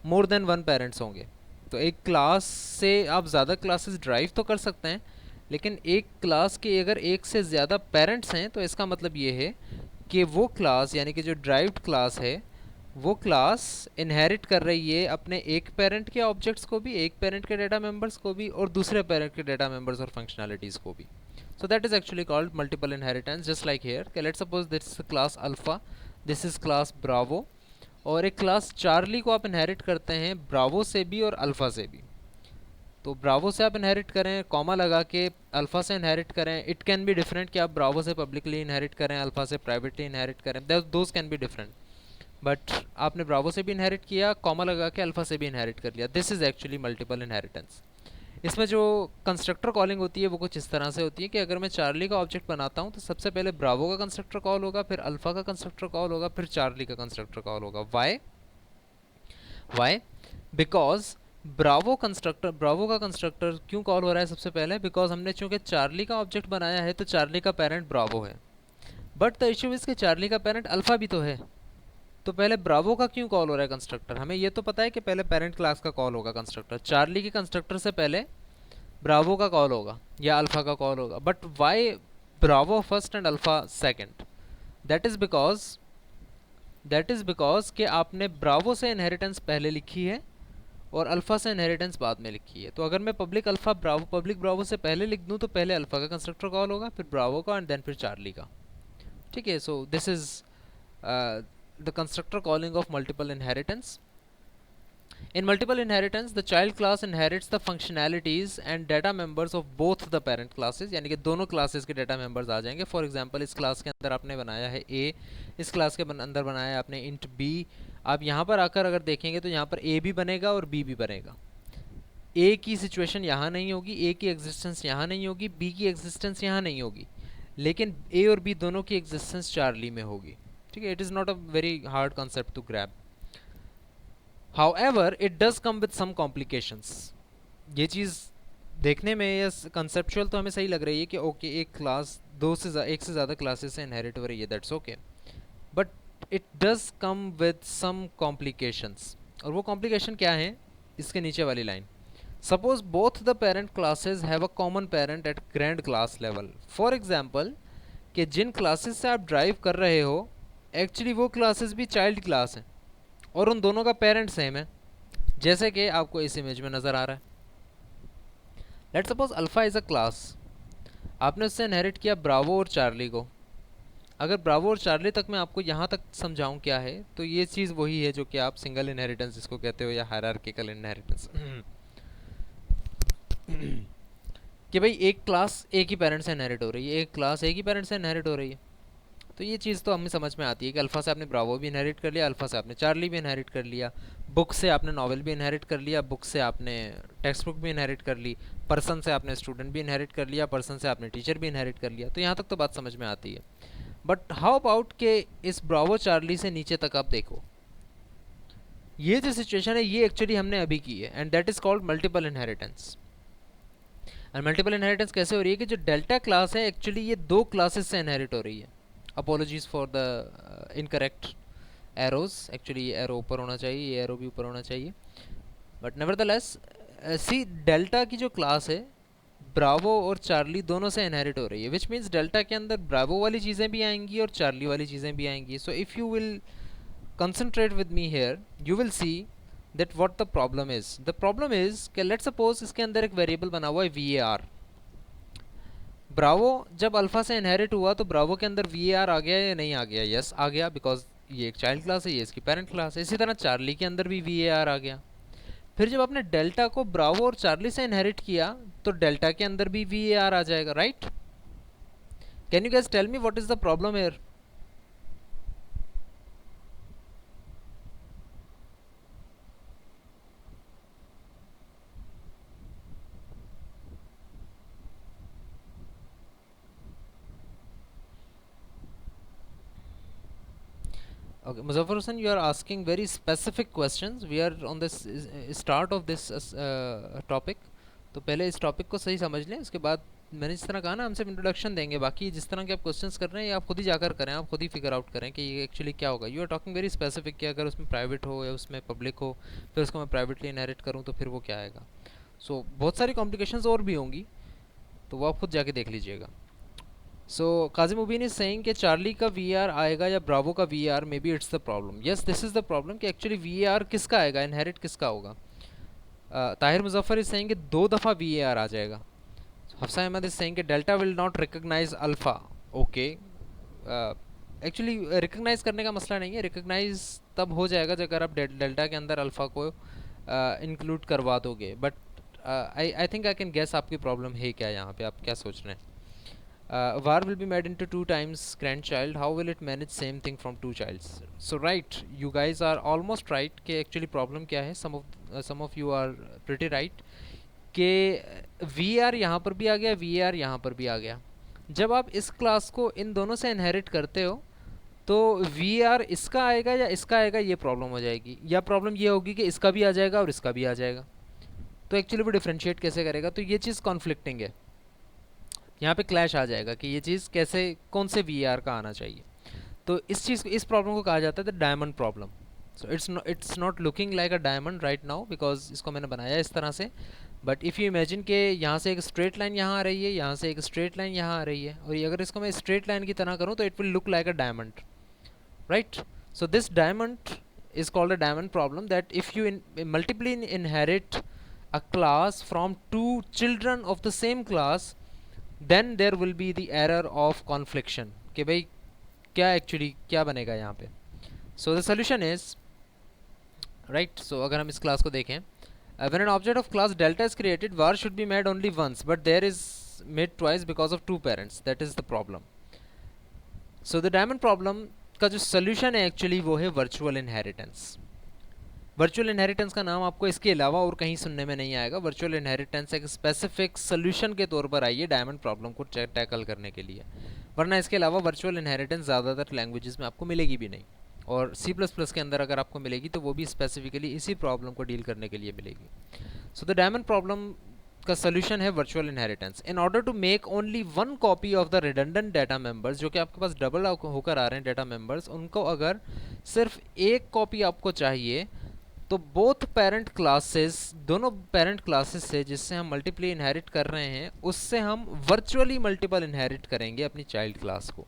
more than one parents होंगे. तो एक class से आप ज़्यादा क्लासेस ड्राइव तो कर सकते हैं, लेकिन एक क्लास के अगर एक से ज़्यादा पेरेंट्स हैं तो इसका मतलब ये है कि वो क्लास, यानी कि जो ड्राइव्ड क्लास है, वो क्लास इनहेरिट कर रही है अपने एक पेरेंट के ऑब्जेक्ट्स को भी, एक पेरेंट के डेटा मेंबर्स को भी, और दूसरे पेरेंट के डेटा मेंबर्स और फंक्शनैलिटीज़ को भी. So that is actually called multiple inheritance. Just like here, let's suppose this is class alpha, this is class Bravo, और एक क्लास चार्ली को आप इनहेरिट करते हैं ब्रावो से भी और अल्फ़ा से भी. तो ब्रावो से आप इनहेरिट करें, कॉमा लगा के अल्फ़ा से इनहेरिट करें. इट कैन बी डिफरेंट कि आप ब्रावो से पब्लिकली इनहेरिट करें, अल्फ़ा से प्राइवेटली इनहेरिट करें, those can be different. But आपने ब्रावो से भी इनहेरिट किया, कॉमा लगा के अल्फ़ा से भी इनहेरिट कर लिया. This is actually multiple inheritance. इसमें जो कंस्ट्रक्टर कॉलिंग होती है वो कुछ इस तरह से होती है कि अगर मैं चार्ली का ऑब्जेक्ट बनाता हूँ तो सबसे पहले ब्रावो का कंस्ट्रक्टर कॉल होगा, फिर अल्फ़ा का कंस्ट्रक्टर कॉल होगा, फिर चार्ली का कंस्ट्रक्टर कॉल होगा. वाई बिकॉज ब्रावो का कंस्ट्रक्टर क्यों कॉल हो रहा है सबसे पहले, बिकॉज हमने चूंकि चार्ली का ऑब्जेक्ट बनाया है तो चार्ली का पेरेंट ब्रावो है. बट द इशू इज़ कि चार्ली का पेरेंट अल्फ़ा भी तो है. तो पहले ब्रावो का क्यों कॉल हो रहा है कंस्ट्रक्टर, हमें ये तो पता है कि पहले पेरेंट क्लास का कॉल होगा कंस्ट्रक्टर. चार्ली के कंस्ट्रक्टर से पहले ब्रावो का कॉल होगा या अल्फ़ा का कॉल होगा. But why Bravo first and alpha second? That is because कि आपने ब्रावो से इनहेरिटेंस पहले लिखी है और अल्फ़ा से इनहेरिटेंस बाद में लिखी है. तो अगर मैं पब्लिक ब्रावो से पहले लिख दूँ तो पहले अल्फ़ा का कंस्ट्रक्टर कॉल होगा, फिर ब्रावो का, एंड देन फिर चार्ली का. ठीक है. So this is the constructor calling of multiple inheritance. In multiple inheritance, the child class inherits the functionalities and data members of both the parent classes, यानी कि दोनों क्लासेस के data members आ जाएंगे. For example, इस class के अंदर आपने बनाया है a, इस क्लास के अंदर बनाया है आपने इंट b. आप यहाँ पर आकर अगर देखेंगे तो यहाँ पर a भी बनेगा और b भी बनेगा. a की सिचुएशन यहाँ नहीं होगी, a की एग्जिस्टेंस यहाँ नहीं होगी, b की एग्जिस्टेंस यहाँ नहीं होगी, लेकिन a और b दोनों की एग्जिस्टेंस चार्ली में होगी. ठीक है. It is not a very hard concept to grab. However it does come with some complications. ये चीज़ देखने में या कंसेप्चुअल तो हमें सही लग रही है कि ओके एक क्लास एक से ज़्यादा क्लासेस से इनहेरिट हो रही है, that's okay. But it does come with some complications. और वो कॉम्प्लिकेशन क्या है? इसके नीचे वाली line. Suppose both the parent classes have a common parent at grand class level. For example, कि जिन क्लासेस से आप ड्राइव कर रहे हो एक्चुअली वो क्लासेस भी चाइल्ड क्लास हैं और उन दोनों का पेरेंट सेम है, जैसे कि आपको इस इमेज में नज़र आ रहा है. Let's suppose alpha is a class. आपने उससे इनहेरिट किया ब्रावो और चार्ली को. अगर ब्रावो और चार्ली तक मैं आपको यहाँ तक समझाऊँ क्या है, तो ये चीज़ वही है जो कि आप सिंगल इनहेरिटेंस इसको कहते हो या हायरार्किकल इनहेरिटेंस. कि भाई एक क्लास एक ही पेरेंट से इनहेरिट हो रही है, एक क्लास एक ही पेरेंट से इनहेरिट हो रही है. तो ये चीज़ तो हमें समझ में आती है कि अल्फ़ा से आपने ब्रावो भी इनहेरिट कर लिया, अल्फ़ा से आपने चार्ली भी इनहेरिट कर लिया, बुक से आपने नॉवल भी इनहेरिट कर लिया, बुक से आपने टेक्स्ट बुक भी इनहेरिट कर ली, पर्सन से आपने स्टूडेंट भी इनहेरिट कर लिया, पर्सन से आपने टीचर भी इनहेरिट कर लिया. तो यहाँ तक तो बात समझ में आती है. बट हाउ अबाउट के इस ब्रावो चार्ली से नीचे तक आप देखो, ये जो सिचुएशन है ये एक्चुअली हमने अभी की है, and that is called multiple inheritance. And multiple inheritance कैसे हो रही है कि जो डेल्टा क्लास है एक्चुअली ये दो क्लासेस से इनहेरिट हो रही है. Apologies for the incorrect arrows. Actually ये एरो ऊपर होना चाहिए, ये एरो भी ऊपर होना चाहिए. बट नेवरदलेस सी डेल्टा की जो क्लास है ब्रावो और चार्ली दोनों से इनहेरिट हो रही है, विच मीन्स डेल्टा के अंदर ब्रावो वाली चीज़ें भी आएंगी और चार्ली वाली चीज़ें भी आएंगी. So if you will concentrate with me here you will see that what the problem is. The problem is कि लेट्स सपोज इसके अंदर एक वेरिएबल बना हुआ है VAR. ब्रावो जब अल्फ़ा से इनहेरिट हुआ तो ब्रावो के अंदर VAR आ गया या नहीं आ गया? यस आ गया, बिकॉज ये एक चाइल्ड क्लास है, ये इसकी पेरेंट क्लास है. इसी तरह चार्ली के अंदर भी VAR आ गया. फिर जब आपने डेल्टा को ब्रावो और चार्ली से इनहेरिट किया तो डेल्टा के अंदर भी VAR आ जाएगा, right? Can you guys tell me what is the problem here? Okay, Muzaffar Hussain, you are asking very specific questions. We are on this start of this topic. तो पहले इस टॉपिक को सही समझ लें, उसके बाद मैंने जिस तरह कहा ना, हम सिर्फ इंट्रोडक्शन देंगे, बाकी जिस तरह के आप क्वेश्चंस कर रहे हैं ये आप खुद ही जाकर करें, आप खुद ही फिगर आउट करें कि ये एक्चुअली क्या होगा. You are talking very specific कि अगर उसमें प्राइवेट हो या उसमें पब्लिक हो, फिर उसको मैं प्राइवेटली इनहेरिट करूँ तो फिर वो क्या आएगा. सो बहुत सारी कॉम्प्लिकेशंस और भी होंगी, तो वो आप खुद जाके देख लीजिएगा. So Kazim Mubeen is saying कि चार्ली का वी आएगा या ब्रावो का V R, may be it's the problem. Yes, this is the problem कि एक्चुअली वी आर किसका आएगा, इनहेरिट किसका होगा. ताहिर मुजफ्फर इज सेइंग कि 2 दफ़ा वी आ जाएगा. हफ्सा अहमद इज सेइंग कि Delta will not recognize Alpha. Okay, actually recognize करने का मसला नहीं है, रिकग्नाइज तब हो जाएगा जब अगर आप डेल्टा के अंदर अल्फ़ा को इंक्लूड करवा दोगे. But I think I can guess आपकी प्रॉब्लम है क्या, यहाँ पे आप क्या सोच रहे हैं. var will be made into 2 times grandchild, how will it manage same thing from 2 childs. So right, you guys are almost right कि actually problem क्या है. some of you are pretty right कि vr यहाँ पर भी आ गया, vr यहाँ पर भी आ गया. जब आप इस क्लास को इन दोनों से इनहेरिट करते हो तो vr इसका आएगा या इसका आएगा, ये प्रॉब्लम हो जाएगी. या प्रॉब्लम ये होगी कि इसका भी आ जाएगा और इसका भी आ जाएगा. तो एक्चुअली वो डिफ्रेंशिएट कैसे करेगा, तो ये चीज़ कॉन्फ्लिक्टिंग है. यहाँ पे क्लैश आ जाएगा कि ये चीज़ कैसे, कौन से वी आर का आना चाहिए. तो इस चीज़ को, इस प्रॉब्लम को कहा जाता है the diamond problem. So it's not looking like a diamond right now because इसको मैंने बनाया इस तरह से. बट इफ़ यू इमेजिन कि यहाँ से एक स्ट्रेट लाइन यहाँ आ रही है, यहाँ से एक स्ट्रेट लाइन यहाँ आ रही है, और ये अगर इसको मैं स्ट्रेट लाइन की तरह करूँ तो it will look like a diamond, right. So this diamond is called a diamond problem, that if you multiply inherit a class from 2 children of the same class, then there will be the error of confliction कि भाई क्या actually क्या बनेगा यहाँ पे. So the solution is right. So अगर हम इस क्लास को देखें, when an object of class delta is created, var should be made only once, but there is made twice because of 2 parents. that is the problem. so the diamond problem का जो solution है actually वो है virtual inheritance. Virtual inheritance का नाम आपको इसके अलावा और कहीं सुनने में नहीं आएगा. वर्चुअल इनहेरिटेंस एक स्पेसिफिक सोल्यूशन के तौर पर आई है डायमंड प्रॉब्लम को टैकल करने के लिए, वरना इसके अलावा वर्चुअल इनहेरिटेंस ज़्यादातर लैंग्वेजेस में आपको मिलेगी भी नहीं. और C++ के अंदर अगर आपको मिलेगी तो वो भी स्पेसिफिकली इसी प्रॉब्लम को डील करने के लिए मिलेगी. सो द डायमंड प्रॉब्लम का सोल्यूशन है virtual inheritance. In order to make only 1 copy of the redundant data members, जो कि आपके पास डबल होकर आ रहे हैं डाटा मेंबर्स, उनको अगर सिर्फ एक कॉपी आपको चाहिए तो बोथ पेरेंट क्लासेस, दोनों पेरेंट क्लासेस से जिससे हम मल्टीपली इनहेरिट कर रहे हैं उससे हम वर्चुअली मल्टीपल इनहेरिट करेंगे अपनी चाइल्ड क्लास को.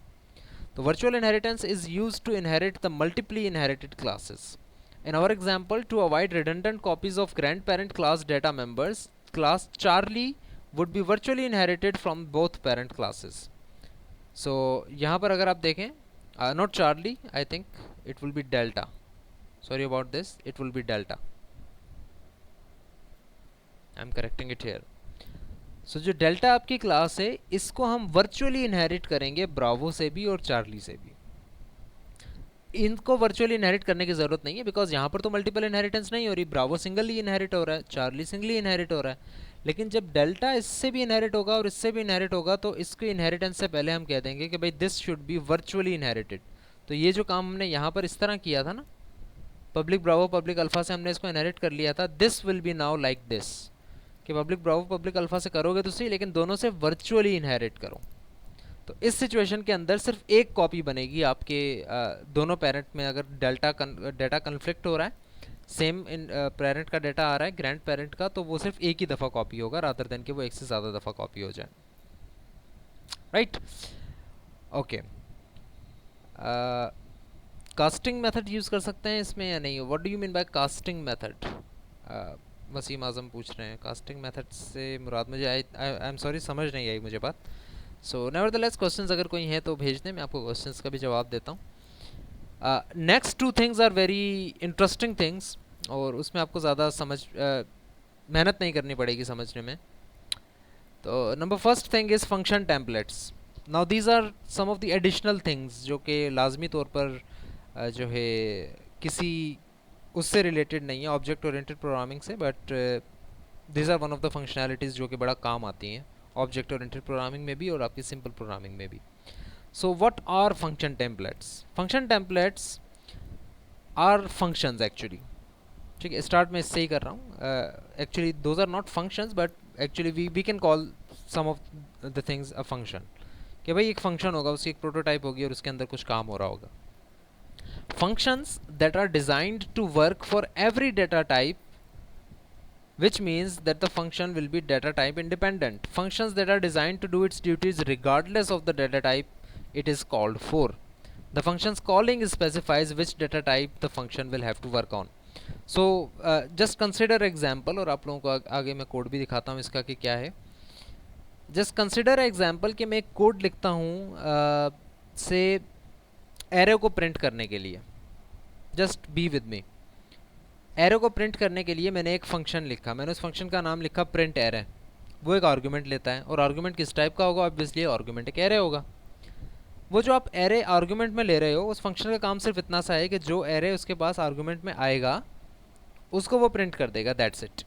तो virtual inheritance is used to inherit the multiply inherited classes. In our example, to avoid redundant copies of grand parent class data members, class Charlie would be virtually inherited from both parent classes. So यहाँ पर अगर आप देखें, not Charlie, I think it will be Delta. Sorry about this, it will be delta. I'm correcting it here. So जो delta आपकी class है इसको हम वर्चुअली इनहेरिट करेंगे ब्रावो से भी और चार्ली से भी. इनको वर्चुअली इनहेरिट करने की ज़रूरत नहीं है बिकॉज यहाँ पर तो मल्टीपल इनहेरिटेंस नहीं हो रही. ब्रावो सिंगली इनहेरिट हो रहा है, चार्ली सिंगली इनहेरिट हो रहा है. लेकिन जब डेल्टा इससे भी इनहेरिट होगा और इससे भी इनहेरिट होगा तो इसकी इनहेरिटेंस से पहले हम कह देंगे कि भाई this should be virtually inherited. तो ये जो काम हमने यहाँ पर इस तरह किया था ना, पब्लिक ब्रावो पब्लिक अल्फ़ा से हमने इसको इनहेरिट कर लिया था, this will be now like this कि पब्लिक ब्रावो पब्लिक अल्फ़ा से करोगे तो सही, लेकिन दोनों से वर्चुअली इनहेरिट करो. तो इस सिचुएशन के अंदर सिर्फ एक कॉपी बनेगी आपके दोनों पेरेंट में. अगर डाटा कन्फ्लिक्ट हो रहा है, सेम पेरेंट का डाटा आ रहा है ग्रैंड पेरेंट का, तो वो सिर्फ एक ही दफ़ा कॉपी होगा रादर देन कि वो एक से ज़्यादा दफ़ा कॉपी हो जाए, right. Okay, casting method use कर सकते हैं इसमें या नहीं? What do you mean by casting method? Waseem Azam पूछ रहे हैं. कास्टिंग मेथड से मुराद मुझे आई एम सॉरी समझ नहीं आई मुझे बात. सो नेवरदलेस क्वेश्चंस अगर कोई हैं तो भेज दें, मैं आपको क्वेश्चंस का भी जवाब देता हूँ. Next 2 things are very interesting things, और उसमें आपको ज़्यादा मेहनत नहीं करनी पड़ेगी समझने में. तो number first thing is function templates. Now these are some of the additional things जो कि लाजमी तौर पर जो है किसी उससे रिलेटेड नहीं है ऑब्जेक्ट ओरिएंटेड प्रोग्रामिंग से, but this are one of the functionalities जो कि बड़ा काम आती हैं ऑब्जेक्ट ओरिएंटेड प्रोग्रामिंग में भी और आपकी सिंपल प्रोग्रामिंग में भी. So what are function templates? Function templates are functions actually, ठीक है, स्टार्ट में इससे ही कर रहा हूँ। Actually those are not functions but actually we can call some of the things a function, कि भाई एक फंक्शन होगा, उसकी एक प्रोटोटाइप होगी और उसके अंदर कुछ काम हो रहा होगा। Functions that are designed to work for every data type, which means that the function will be data type independent. Functions that are designed to do its duties regardless of the data type it is called for. The function's calling specifies which data type the function will have to work on. So just consider example, और आप लोगों को आगे मैं code भी दिखाता हूँ इसका कि क्या है। Just consider example कि मैं एक कोड लिखता हूँ से एरे को प्रिंट करने के लिए। Just be with me. Array को प्रिंट करने के लिए मैंने एक फंक्शन लिखा, मैंने उस फंक्शन का नाम लिखा प्रिंट एरे। वो एक आर्गुमेंट लेता है और आर्गुमेंट किस टाइप का होगा, ऑब्वियसली आर्गुमेंट एक एरे होगा। वो जो आप एरे आर्गुमेंट में ले रहे हो, उस फंक्शन का काम सिर्फ इतना सा है कि जो एरे उसके पास आर्गुमेंट में आएगा उसको वो प्रिंट कर देगा, दैट्स इट।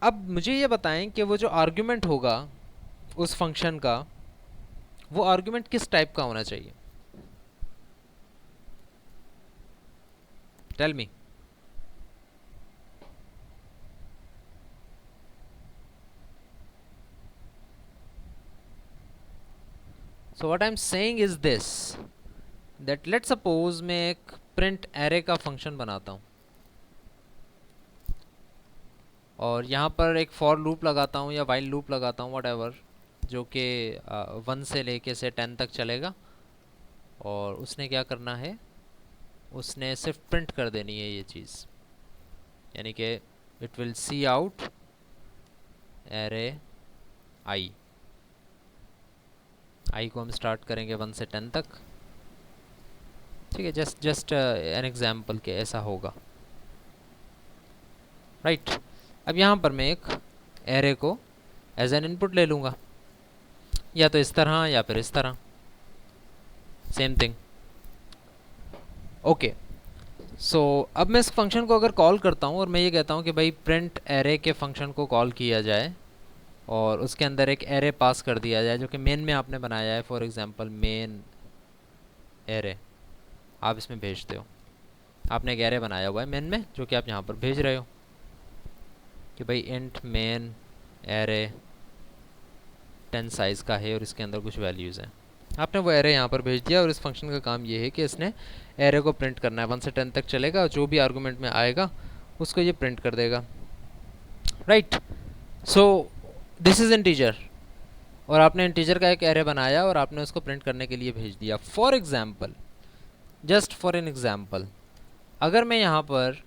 अब मुझे ये बताएं कि वो जो आर्गुमेंट होगा उस फंक्शन का, वो आर्गुमेंट किस टाइप का होना चाहिए, tell me. So what I'm saying is this, that let's suppose मैं एक print array का function बनाता हूँ और यहाँ पर एक for loop लगाता हूँ या while loop लगाता हूँ whatever, जो कि 1 से लेके से 10 तक चलेगा। और उसने क्या करना है, उसने सिर्फ प्रिंट कर देनी है ये चीज़, यानी कि it will see out array i को हम स्टार्ट करेंगे 1 से 10 तक, ठीक है। जस्ट एन एग्जाम्पल के ऐसा होगा, राइट। अब यहाँ पर मैं एक एरे को एज एन इनपुट ले लूँगा, या तो इस तरह या फिर इस तरह, सेम थिंग। ओके, सो अब मैं इस फंक्शन को अगर कॉल करता हूँ और मैं ये कहता हूँ कि भाई प्रिंट एरे के फंक्शन को कॉल किया जाए और उसके अंदर एक एरे पास कर दिया जाए जो कि मेन में आपने बनाया है, फॉर एग्जांपल मेन एरे आप इसमें भेजते हो। आपने एक एरे बनाया हुआ है मेन में जो कि आप यहाँ पर भेज रहे हो कि भाई इंट मेन एरे 10 साइज़ का है और इसके अंदर कुछ वैल्यूज़ हैं। आपने वो एरे यहाँ पर भेज दिया और इस फंक्शन का काम ये है कि इसने एरे को प्रिंट करना है, 1 से 10 तक चलेगा और जो भी आर्गूमेंट में आएगा उसको ये प्रिंट कर देगा, right. So this is integer, और आपने इंटीजर का एक एरे बनाया और आपने उसको प्रिंट करने के लिए भेज दिया। For example, just for an example, अगर मैं यहाँ पर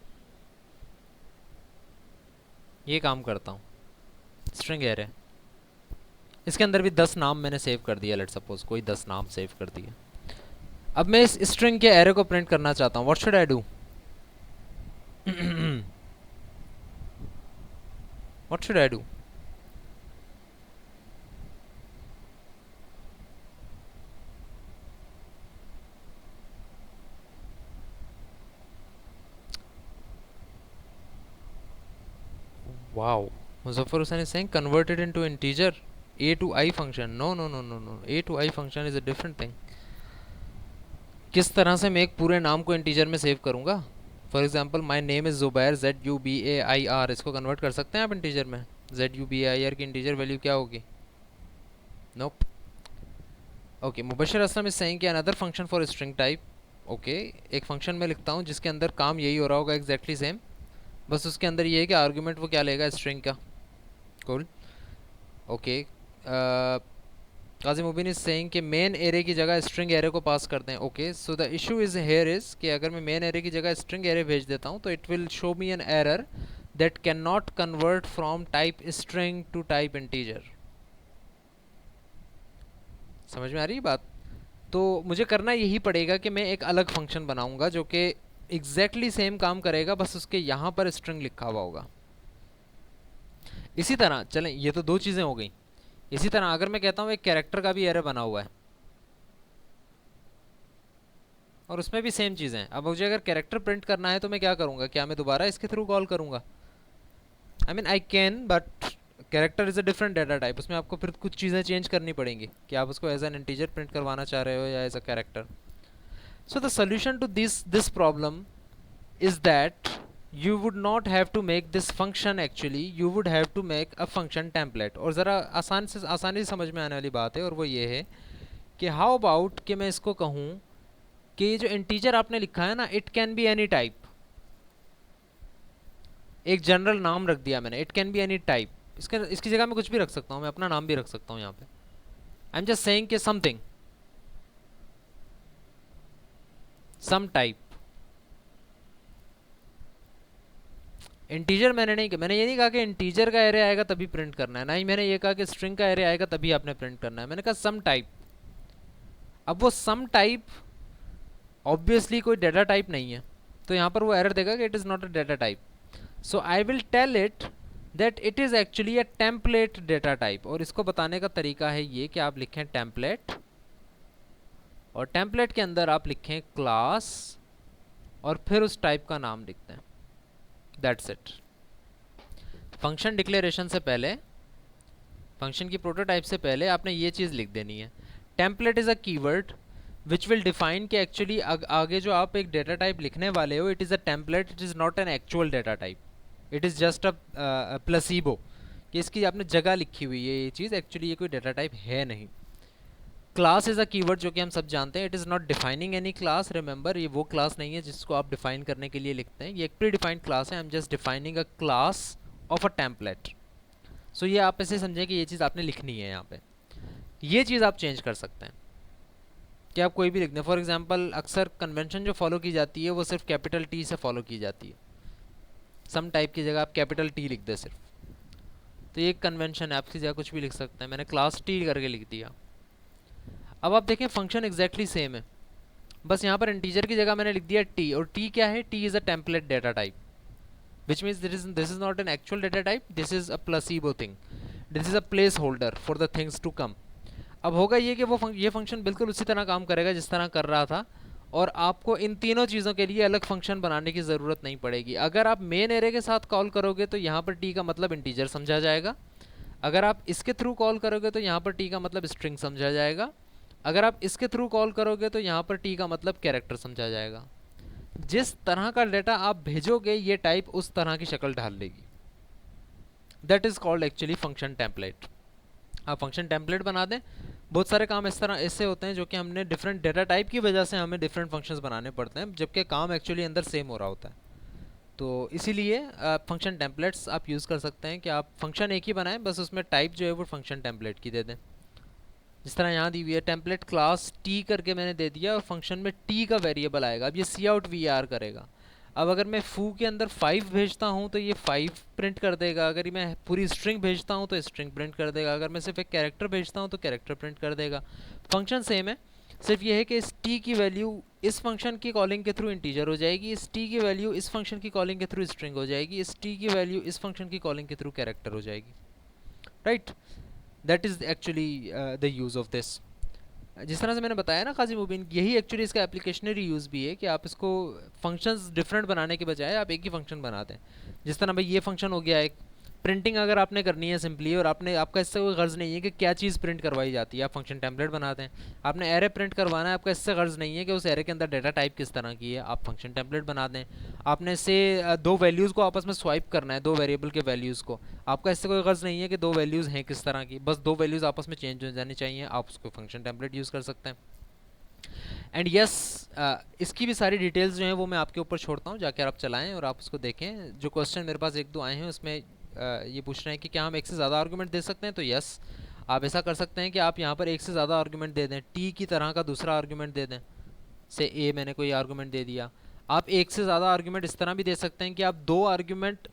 ये काम करता हूँ स्ट्रिंग एरे, इसके अंदर भी 10 नाम मैंने सेव कर दिया, लेट्स सपोज कोई 10 नाम सेव कर दिया। अब मैं इस स्ट्रिंग के एरे को प्रिंट करना चाहता हूँ, what should I do, what should I do. Wow, Muzaffar Hussain is saying convert it into integer a to I function. No, no, no, no, no. A to I function is a different thing. किस तरह से मैं एक पूरे नाम को integer में save करूँगा। For example my name is Zubair, ZUBAIR, इसको कन्वर्ट कर सकते हैं आप इंटीजर में। ZUBAIR की इंटीजर वैल्यू क्या होगी, nope. Okay, Mubashar Aslam is saying कि another function for string type. Okay, एक फंक्शन में लिखता हूँ जिसके अंदर काम यही हो रहा होगा एग्जैक्टली सेम, बस उसके अंदर ये है कि आर्गुमेंट वो क्या लेगा, स्ट्रिंग का। Cool, okay. Kazi Mubeen is saying कि मेन एरे की जगह स्ट्रिंग एरे को पास कर दें। Okay, so the issue is here is कि अगर मैं मेन एरे की जगह स्ट्रिंग एरे भेज देता हूँ तो it will show me an error that can not convert from type string to type integer. समझ में आ रही है बात। तो मुझे करना यही पड़ेगा कि मैं एक अलग फंक्शन बनाऊंगा जो कि एग्जैक्टली सेम काम करेगा, बस उसके यहाँ पर स्ट्रिंग लिखा हुआ होगा। इसी तरह चलें, ये तो दो चीज़ें हो गई। इसी तरह अगर मैं कहता हूँ एक कैरेक्टर का भी एरे बना हुआ है और उसमें भी सेम चीज़ें हैं, अब मुझे अगर कैरेक्टर प्रिंट करना है तो मैं क्या करूँगा, क्या मैं दोबारा इसके थ्रू कॉल करूँगा, I mean I can, but character is a different data type, उसमें आपको फिर कुछ चीज़ें चेंज करनी पड़ेंगी कि आप उसको एज एन इंटीजर प्रिंट करवाना चाह रहे हो या as a character. So the solution to this problem is that you would not have to make this function, actually you would have to make a function template. और ज़रा आसानी से समझ में आने वाली बात है, और वो ये है कि हाउ अबाउट कि मैं इसको कहूँ कि ये जो इंटीजर आपने लिखा है ना, it can be any type, एक जनरल नाम रख दिया मैंने, it can be any type. इसकी जगह मैं कुछ भी रख सकता हूँ, मैं अपना नाम भी रख सकता हूँ यहाँ पे। आई एम जस्ट सेइंग कि समथिंग, सम टाइप। इंटीजर मैंने ये नहीं कहा कि इंटीजर का एरे आएगा तभी प्रिंट करना है, ना ही मैंने ये कहा कि स्ट्रिंग का एरे आएगा तभी आपने प्रिंट करना है, मैंने कहा सम टाइप। अब वो सम टाइप ऑब्वियसली कोई डेटा टाइप नहीं है, तो यहाँ पर वो एरर देगा कि it is not a data type. So I will tell it that it is actually a template data type. और इसको बताने का तरीका है ये कि आप लिखें टेम्पलेट, और टेम्पलेट के अंदर आप लिखें क्लास, और फिर उस टाइप का नाम लिखते हैं। That's it. फंक्शन डिक्लेरेशन से पहले, फंक्शन की प्रोटोटाइप से पहले आपने ये चीज़ लिख देनी है, template is a keyword which will define कि एक्चुअली आगे जो आप एक डेटा टाइप लिखने वाले हो, it is a template, it is not an actual data type, it is just a placebo, कि इसकी आपने जगह लिखी हुई है ये चीज़, एक्चुअली ये कोई डेटा टाइप है नहीं। क्लास इज़ अ कीवर्ड, जो कि हम सब जानते हैं, it is not defining any class. Remember, ये वो क्लास नहीं है जिसको आप डिफाइन करने के लिए लिखते हैं, ये एक प्री डिफाइंड क्लास है। I am just defining a class of a template. So ये आप ऐसे समझें कि ये चीज़ आपने लिखनी है यहाँ पे। ये चीज़ आप चेंज कर सकते हैं कि आप कोई भी लिख दें। फॉर एग्जांपल, अक्सर कन्वेंशन जो फॉलो की जाती है वो सिर्फ कैपिटल टी से फॉलो की जाती है, सम टाइप की जगह आप कैपिटल टी लिख दें सिर्फ, तो ये एक कन्वेंशन है, आपकी जगह कुछ भी लिख सकते हैं। मैंने क्लास टी करके लिख दिया। अब आप देखें फंक्शन एग्जैक्टली सेम है, बस यहाँ पर इंटीजर की जगह मैंने लिख दिया टी, और टी क्या है, T is a template data type, which means this is not an actual data type, this is a placebo thing, this is a placeholder for the things to come. अब होगा ये कि ये function बिल्कुल उसी तरह काम करेगा जिस तरह कर रहा था, और आपको इन तीनों चीज़ों के लिए अलग फंक्शन बनाने की ज़रूरत नहीं पड़ेगी। अगर आप मेन एरे के साथ कॉल करोगे तो यहाँ पर टी का मतलब इंटीजर समझा जाएगा, अगर आप इसके थ्रू कॉल करोगे तो यहाँ पर टी का मतलब स्ट्रिंग समझा जाएगा, अगर आप इसके थ्रू कॉल करोगे तो यहाँ पर टी का मतलब कैरेक्टर समझा जाएगा। जिस तरह का डेटा आप भेजोगे ये टाइप उस तरह की शक्ल ढाल लेगी। That is called actually function template. आप फंक्शन टेम्पलेट बना दें, बहुत सारे काम इस तरह ऐसे होते हैं जो कि हमने डिफरेंट डेटा टाइप की वजह से हमें डिफरेंट फंक्शंस बनाने पड़ते हैं, जबकि काम एक्चुअली अंदर सेम हो रहा होता है। तो इसीलिए फंक्शन टेम्पलेट्स आप यूज़ कर सकते हैं कि आप फंक्शन एक ही बनाएं, बस उसमें टाइप जो है वो फंक्शन टेम्पलेट की दे दें। जिस तरह यहाँ दी हुई है टेम्पलेट क्लास टी करके मैंने दे दिया, और फंक्शन में टी का वेरिएबल आएगा। अब ये सी आउट वी आर करेगा। अब अगर मैं फू के अंदर 5 भेजता हूँ तो ये 5 प्रिंट कर देगा, अगर मैं पूरी स्ट्रिंग भेजता हूँ तो स्ट्रिंग प्रिंट कर देगा, अगर मैं सिर्फ एक कैरेक्टर भेजता हूँ तो कैरेक्टर प्रिंट कर देगा। फंक्शन सेम है, सिर्फ ये है कि इस टी की वैल्यू इस फंक्शन की कॉलिंग के थ्रू इंटीजर हो जाएगी, इस टी की वैल्यू इस फंक्शन की कॉलिंग के थ्रू स्ट्रिंग हो जाएगी, इस टी की वैल्यू इस फंक्शन की कॉलिंग के थ्रू कैरेक्टर हो जाएगी। Right, that is actually the use of this. जिस तरह से मैंने बताया ना काजी मुबीन, यही एक्चुअली इसका एप्लीकेशनरी यूज़ भी है कि आप इसको फंक्शंस डिफरेंट बनाने के बजाय आप एक ही फंक्शन बनाते हैं। जिस तरह भाई ये फंक्शन हो गया एक प्रिंटिंग, अगर आपने करनी है सिंपली, और आपका इससे कोई गर्ज़ नहीं है कि क्या चीज़ प्रिंट करवाई जाती है, आप फंक्शन टेम्पलेट बनाते हैं। आपने एरे प्रिंट करवाना है, आपका इससे गर्ज़ नहीं है कि उस एरे के अंदर डेटा टाइप किस तरह की है, आप फंक्शन टेम्पलेट बना दें। आपने से दो वैल्यूज़ को आपस में स्वाइप करना है, दो वेरिएबल के वैल्यूज़ को, आपका इससे कोई गर्ज़ नहीं है कि दो वैल्यूज़ हैं किस तरह की, बस दो वैल्यूज़ आपस में चेंज हो जानी चाहिए, आप उसको फंक्शन टेम्पलेट यूज़ कर सकते हैं। एंड यस, इसकी भी सारी डिटेल्स जो हैं वो मैं आपके ऊपर छोड़ता हूँ, जाकर आप चलाएं और आप उसको देखें। जो क्वेश्चन मेरे पास एक दो आए हैं उसमें ये पूछ रहे हैं कि क्या हम एक से ज़्यादा आर्गूमेंट दे सकते हैं, तो यस आप ऐसा कर सकते हैं कि आप यहाँ पर एक से ज़्यादा आर्गूमेंट दे दें, टी की तरह का दूसरा आर्गूमेंट दे दें, से ए मैंने कोई आर्गूमेंट दे दिया। आप एक से ज़्यादा आर्गूमेंट इस तरह भी दे सकते हैं कि आप दो आर्गूमेंट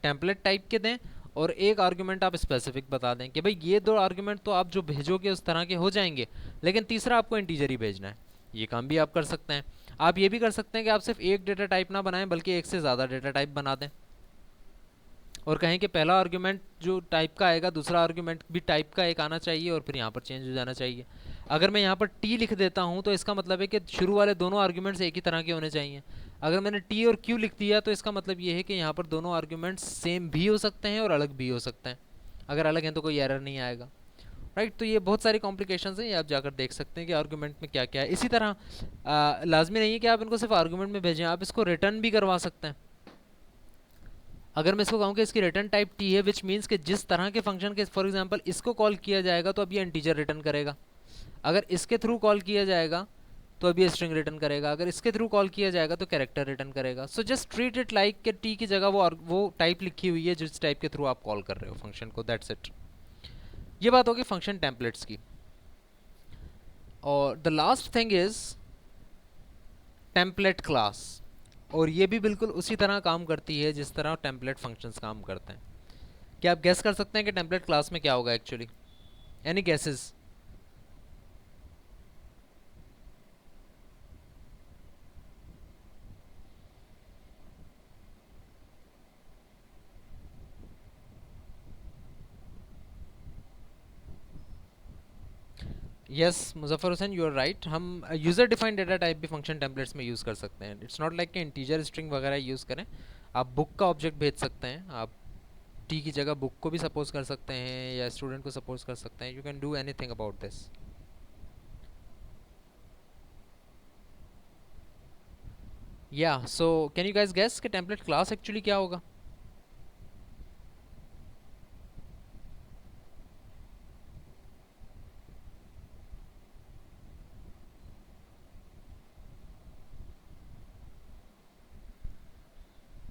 टेम्पलेट टाइप के दें और एक आर्गूमेंट आप स्पेसिफिक बता दें कि भाई ये दो आर्गूमेंट तो आप जो भेजोगे उस तरह के हो जाएंगे, लेकिन तीसरा आपको इंटीजर ही भेजना है। ये काम भी आप कर सकते हैं। आप ये भी कर सकते हैं कि आप सिर्फ एक डेटा टाइप ना बनाएं बल्कि एक से ज़्यादा डेटा टाइप बना दें, और कहें कि पहला आर्गुमेंट जो टाइप का आएगा दूसरा आर्गुमेंट भी टाइप का एक आना चाहिए और फिर यहाँ पर चेंज हो जाना चाहिए। अगर मैं यहाँ पर टी लिख देता हूँ तो इसका मतलब है कि शुरू वाले दोनों आर्गुमेंट्स एक ही तरह के होने चाहिए। अगर मैंने टी और क्यू लिख दिया तो इसका मतलब ये है कि यहाँ पर दोनों आर्गुमेंट्स सेम भी हो सकते हैं और अलग भी हो सकते हैं। अगर अलग हैं तो कोई एरर नहीं आएगा। राइट। तो ये बहुत सारी कॉम्प्लिकेशंस हैं, ये आप जाकर देख सकते हैं कि आर्गुमेंट में क्या क्या है। इसी तरह लाजमी नहीं है कि आप इनको सिर्फ आर्गुमेंट में भेजें, आप इसको रिटर्न भी करवा सकते हैं। अगर मैं इसको कहूँ कि इसकी रिटर्न टाइप टी है, विच मीन्स कि जिस तरह के फंक्शन के फॉर एग्जांपल इसको कॉल किया जाएगा तो अब ये इंटीजर रिटर्न करेगा, अगर इसके थ्रू कॉल किया जाएगा तो अब ये स्ट्रिंग रिटर्न करेगा, अगर इसके थ्रू कॉल किया जाएगा तो कैरेक्टर रिटर्न करेगा। So just treat it like कि टी की जगह वो टाइप लिखी हुई है जिस टाइप के थ्रू आप कॉल कर रहे हो फंक्शन को, दैट्स इट। ये बात होगी फंक्शन टेम्पलेट्स की। और the last thing is template class, और ये भी बिल्कुल उसी तरह काम करती है जिस तरह टेम्पलेट फंक्शंस काम करते हैं। क्या आप गेस कर सकते हैं कि टेम्पलेट क्लास में क्या होगा actually? Any guesses? Yes Muzaffar Hussain, you are right. हम यूज़र डिफाइंड डेटा टाइप भी फंक्शन टेम्पलेट्स में यूज़ कर सकते हैं। इट्स नॉट लाइक कि इंटीजर स्ट्रिंग वगैरह यूज़ करें। आप बुक का ऑब्जेक्ट भेज सकते हैं, आप टी की जगह बुक को भी सपोज कर सकते हैं या स्टूडेंट को सपोज कर सकते हैं। You can do anything about this. या so can you guys guess कि टेम्पलेट क्लास एक्चुअली क्या होगा?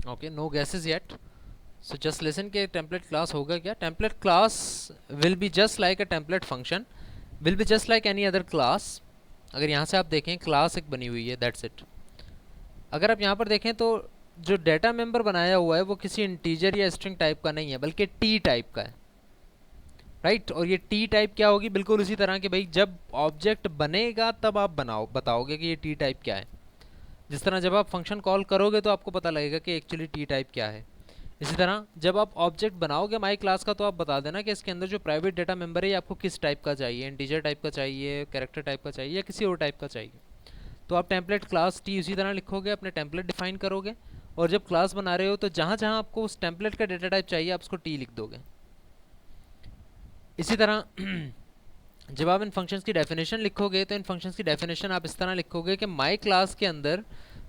Okay, no guesses yet. So just listen के टेम्पलेट क्लास होगा क्या? Template class will be just like a template function, will be just like any other class. अगर यहाँ से आप देखें क्लास एक बनी हुई है, दैट्स इट। अगर आप यहाँ पर देखें तो जो डेटा मेंबर बनाया हुआ है वो किसी इंटीजर या स्ट्रिंग टाइप का नहीं है बल्कि टी टाइप का है, राइट। और ये टी टाइप क्या होगी? बिल्कुल उसी तरह कि भाई जब ऑब्जेक्ट बनेगा तब आप बताओगे कि ये टी टाइप क्या है। जिस तरह जब आप फंक्शन कॉल करोगे तो आपको पता लगेगा कि एक्चुअली टी टाइप क्या है। इसी तरह जब आप ऑब्जेक्ट बनाओगे माई क्लास का तो आप बता देना कि इसके अंदर जो प्राइवेट डेटा मेंबर है ये आपको किस टाइप का चाहिए, इंटीजर टाइप का चाहिए, कैरेक्टर टाइप का चाहिए या किसी और टाइप का चाहिए। तो आप टेम्पलेट क्लास टी उसी तरह लिखोगे, अपने टेम्पलेट डिफाइन करोगे, और जब क्लास बना रहे हो तो जहाँ जहाँ आपको उस टेम्पलेट का डेटा टाइप चाहिए आप उसको टी लिख दोगे। इसी तरह जब आप इन फंक्शंस की डेफिनेशन लिखोगे तो इन फंक्शंस की डेफिनेशन आप इस तरह लिखोगे कि माई क्लास के अंदर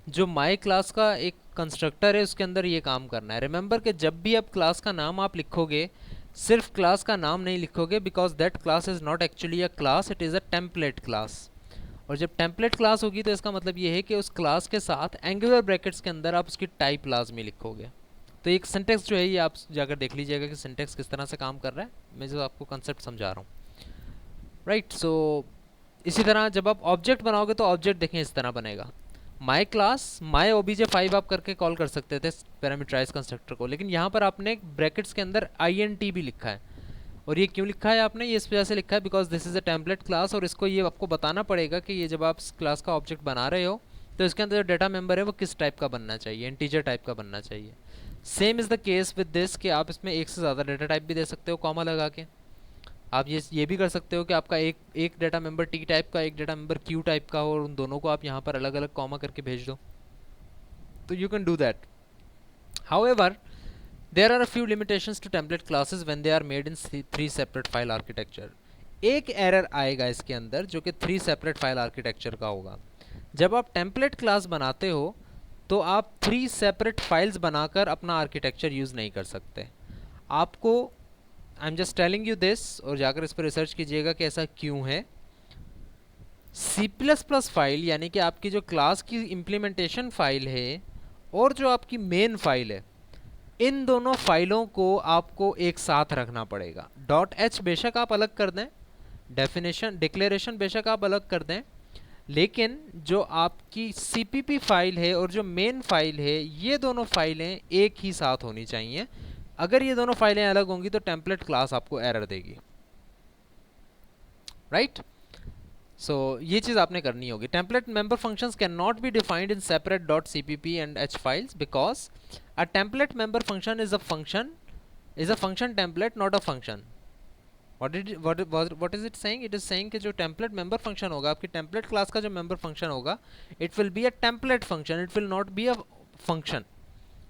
जो माई क्लास का एक कंस्ट्रक्टर है उसके अंदर ये काम करना है। रिमेंबर कि जब भी आप क्लास का नाम आप लिखोगे सिर्फ क्लास का नाम नहीं लिखोगे, because that class is not actually a class, it is a template class. और जब टेम्पलेट क्लास होगी तो इसका मतलब ये है कि उस क्लास के साथ एंगुलर ब्रैकेट्स के अंदर आप उसकी टाइप लाजमी लिखोगे। तो एक सिंटेक्स जो है ये आप जाकर देख लीजिएगा कि सिंटेक्स किस तरह से काम कर रहा है, मैं जो आपको कंसेप्ट समझा रहा हूँ, राइट। सो इसी तरह जब आप ऑब्जेक्ट बनाओगे तो ऑब्जेक्ट देखें इस तरह बनेगा। माई क्लास माई obj5 आप करके कॉल कर सकते थे पैरामीटराइज कंस्ट्रक्टर को, लेकिन यहाँ पर आपने ब्रैकेट्स के अंदर int भी लिखा है। और ये क्यों लिखा है आपने? ये इस वजह से लिखा है because this is a template class, और इसको ये आपको बताना पड़ेगा कि ये जब आप इस क्लास का ऑब्जेक्ट बना रहे हो तो इसके अंदर जो डेटा मेंबर है वो किस टाइप का बनना चाहिए, इंटीजर टाइप का बनना चाहिए। Same is the case with this कि आप इसमें एक से ज़्यादा डेटा टाइप भी दे सकते हो कॉमा लगा के। आप ये भी कर सकते हो कि आपका एक डेटा मेंबर टी टाइप का, एक डेटा मेंबर क्यू टाइप का हो, और उन दोनों को आप यहाँ पर अलग अलग कॉमा करके भेज दो, तो you can do that. However there are a few limitations to template classes when they are made in three separate file architecture। एक एरर आएगा इसके अंदर जो कि 3 सेपरेट फाइल आर्किटेक्चर का होगा। जब आप टेम्पलेट क्लास बनाते हो तो आप 3 सेपरेट फाइल्स बनाकर अपना आर्किटेक्चर यूज़ नहीं कर सकते। आपको आई am just telling you this, और जाकर इस पर रिसर्च कीजिएगा कि ऐसा क्यों है। C++ फाइल यानी कि आपकी जो क्लास की इम्प्लीमेंटेशन फाइल है और जो आपकी मेन फाइल है, इन दोनों फाइलों को आपको एक साथ रखना पड़ेगा। .h बेशक आप अलग कर दें, डेफिनेशन डिक्लेरेशन बेशक आप अलग कर दें, लेकिन जो आपकी CPP फाइल है और जो मेन फाइल है ये दोनों फाइलें एक ही साथ होनी चाहिए। अगर ये दोनों फाइलें अलग होंगी तो टेम्पलेट क्लास आपको एरर देगी, राइट। सो ये चीज़ आपने करनी होगी। Template member functions can not be defined in separate .cpp and h files because a template member function is a function template, not a function। what is it saying? It is saying कि जो template member function होगा, आपकी template class का जो member function होगा, it will be a template function, it will not be a function।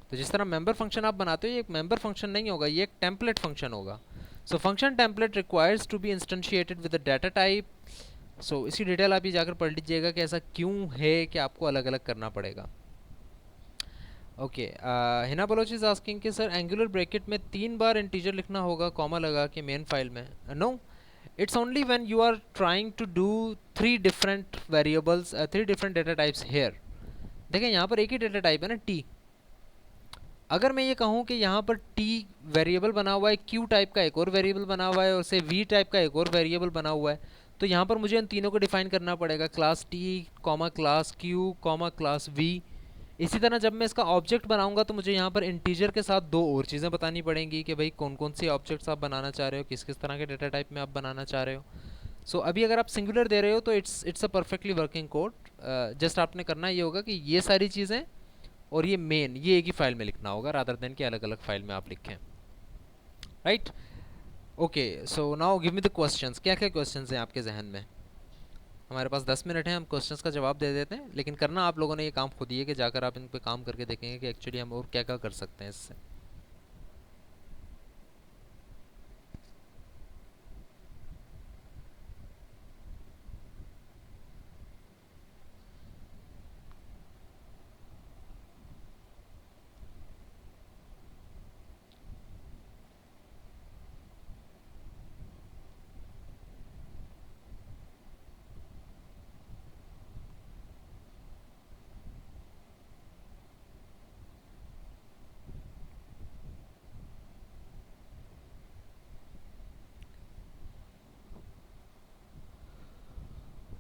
तो जिस तरह member function आप बनाते हो ये एक member function नहीं होगा, ये एक template function होगा। So function template requires to be instantiated with the data type. So इसकी डिटेल आप ये जाकर पढ़ लीजिएगा कि ऐसा क्यों है कि आपको अलग अलग करना पड़ेगा। Okay, Hina Baloch is asking कि सर एंगुलर ब्रैकेट में 3 बार इंटीजर लिखना होगा कॉमा लगा के मेन फाइल में? No, it's only when you are trying to do 3 different variables, 3 different data types here। देखें यहाँ पर एक ही डेटा टाइप है ना t। अगर मैं ये कहूँ कि यहाँ पर t वेरिएबल बना हुआ है, q टाइप का एक और वेरिएबल बना हुआ है और से v टाइप का एक और वेरिएबल बना हुआ है, तो यहाँ पर मुझे इन तीनों को डिफाइन करना पड़ेगा, class t comma class q comma class v। इसी तरह जब मैं इसका ऑब्जेक्ट बनाऊंगा तो मुझे यहाँ पर इंटीजर के साथ 2 और चीज़ें बतानी पड़ेंगी कि भाई कौन कौन सी ऑब्जेक्ट्स आप बनाना चाह रहे हो, किस किस तरह के डेटा टाइप में आप बनाना चाह रहे हो। सो अभी अगर आप सिंगुलर दे रहे हो तो it's a perfectly working code. Just आपने करना ये होगा कि ये सारी चीज़ें और ये मेन ये एक ही फाइल में लिखना होगा रादर देन कि अलग अलग फाइल में आप लिखें, right. Okay, so now give me the questions. क्या क्या क्वेश्चंस हैं आपके जहन में? हमारे पास 10 मिनट हैं, हम क्वेश्चंस का जवाब दे देते हैं, लेकिन करना आप लोगों ने ये काम खुद ही है कि जाकर आप इन पे काम करके देखेंगे कि एक्चुअली हम और क्या क्या कर सकते हैं इससे।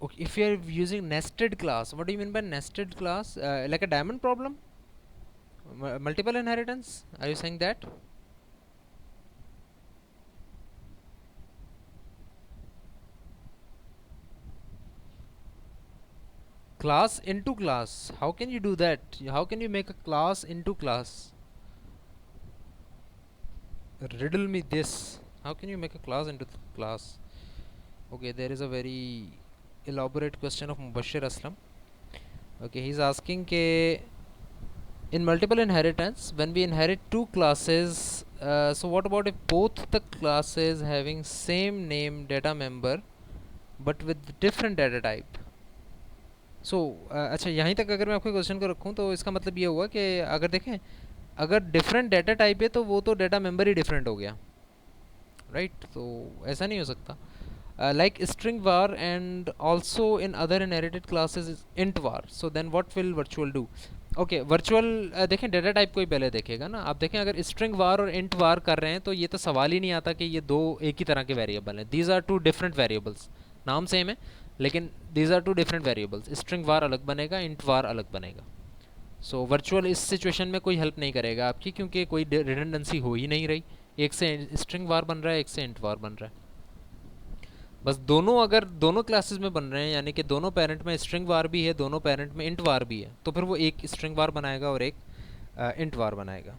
Okay, if you are using nested class, what do you mean by nested class? Like a diamond problem? Multiple inheritance? Are you saying that? Class into class. How can you do that? How can you make a class into class? Riddle me this. How can you make a class into class? Okay, there is a very elaborate question of Mubashir Aslam. Okay, he's asking ke in multiple inheritance, when we inherit 2 classes, so what about if both the classes having same name data member but with different data type? सो अच्छा, यहीं तक अगर मैं आपके question को रखूं तो इसका मतलब ये हुआ कि अगर देखें अगर डिफरेंट डाटा टाइप है तो वो तो डाटा मेंबर ही डिफरेंट हो गया, राइट। तो ऐसा नहीं हो सकता। Like string var and also in other inherited classes int var, so then what will virtual do? Okay, virtual देखें डाटा टाइप को ही पहले देखेगा ना। आप देखें अगर स्ट्रिंग वार और इंट वार कर रहे हैं तो ये तो सवाल ही नहीं आता कि ये दो एक ही तरह के वेरिएबल हैं। दीज आर 2 डिफरेंट वेरिएबल्स, नाम सेम है लेकिन these are 2 different variables. String var अलग बनेगा, इंट वार अलग बनेगा। सो वर्चुअल इस सिचुएशन में कोई हेल्प नहीं करेगा आपकी, क्योंकि कोई रिडंडेंसी हो ही नहीं रही। एक से स्ट्रिंग वार बन रहा है, एक से इंट वार बन रहा है। बस दोनों अगर दोनों क्लासेस में बन रहे हैं, यानी कि दोनों पेरेंट में स्ट्रिंग वार भी है, दोनों पेरेंट में इंट वार भी है, तो फिर वो एक स्ट्रिंग वार बनाएगा और एक इंट वार बनाएगा।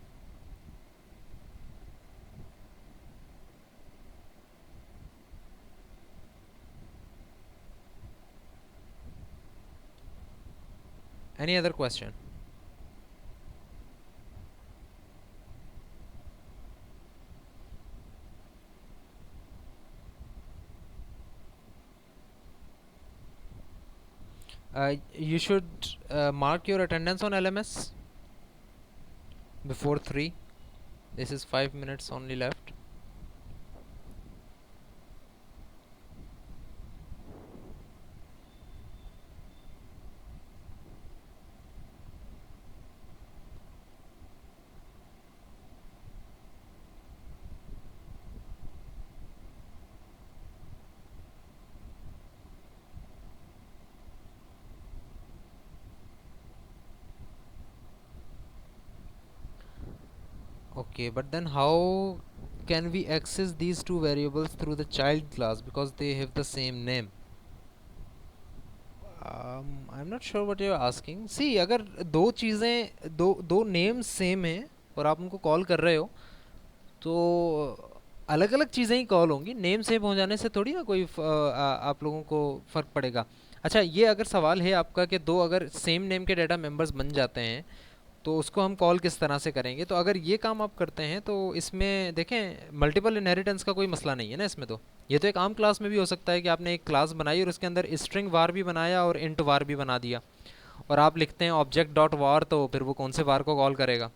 Any other question? You should mark your attendance on LMS before 3. This is 5 minutes only left. Okay, but then how can we access these 2 variables through the child class because they have the same name? I'm not sure what you're asking. See, अगर दो चीज़ें दो names same हैं और आप उनको call कर रहे हो तो अलग अलग चीज़ें ही कॉल होंगी। नेम सेम हो जाने से थोड़ी ना कोई आप लोगों को फ़र्क पड़ेगा। अच्छा, ये अगर सवाल है आपका कि दो अगर सेम नेम के डाटा मेंबर्स बन जाते हैं तो उसको हम कॉल किस तरह से करेंगे। तो अगर ये काम आप करते हैं तो इसमें देखें मल्टीपल इनहेरिटेंस का कोई मसला नहीं है ना इसमें। तो ये तो एक आम क्लास में भी हो सकता है कि आपने एक क्लास बनाई और उसके अंदर स्ट्रिंग वार भी बनाया और इंट वार भी बना दिया, और आप लिखते हैं ऑब्जेक्ट डॉट वार, तो फिर वो कौन से वार को कॉल करेगा।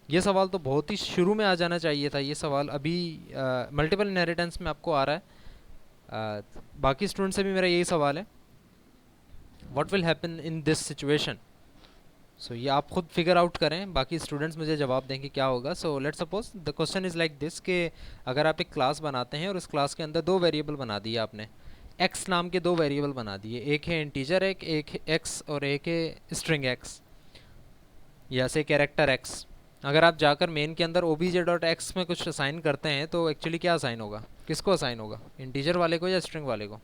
ये सवाल तो बहुत ही शुरू में आ जाना चाहिए था, ये सवाल अभी मल्टीपल इनहेरिटेंस में आपको आ रहा है। बाकी स्टूडेंट से भी मेरा यही सवाल है, what will happen in this situation. So ये आप खुद फिगर आउट करें, बाकी स्टूडेंट्स मुझे जवाब देंगे क्या होगा। So let's suppose the question is like this कि अगर आप एक क्लास बनाते हैं और उस क्लास के अंदर दो वेरिएबल बना दिए आपने, एक्स नाम के दो वेरिएबल बना दिए, एक है इंटीजर एक है एक्स और एक है स्ट्रिंग एक्स या से कैरेक्टर एक्स। अगर आप जाकर मेन के अंदर obj.x में कुछ असाइन करते हैं तो एक्चुअली क्या असाइन होगा, किसको असाइन होगा, इंटीजर वाले को या स्ट्रिंग वाले को।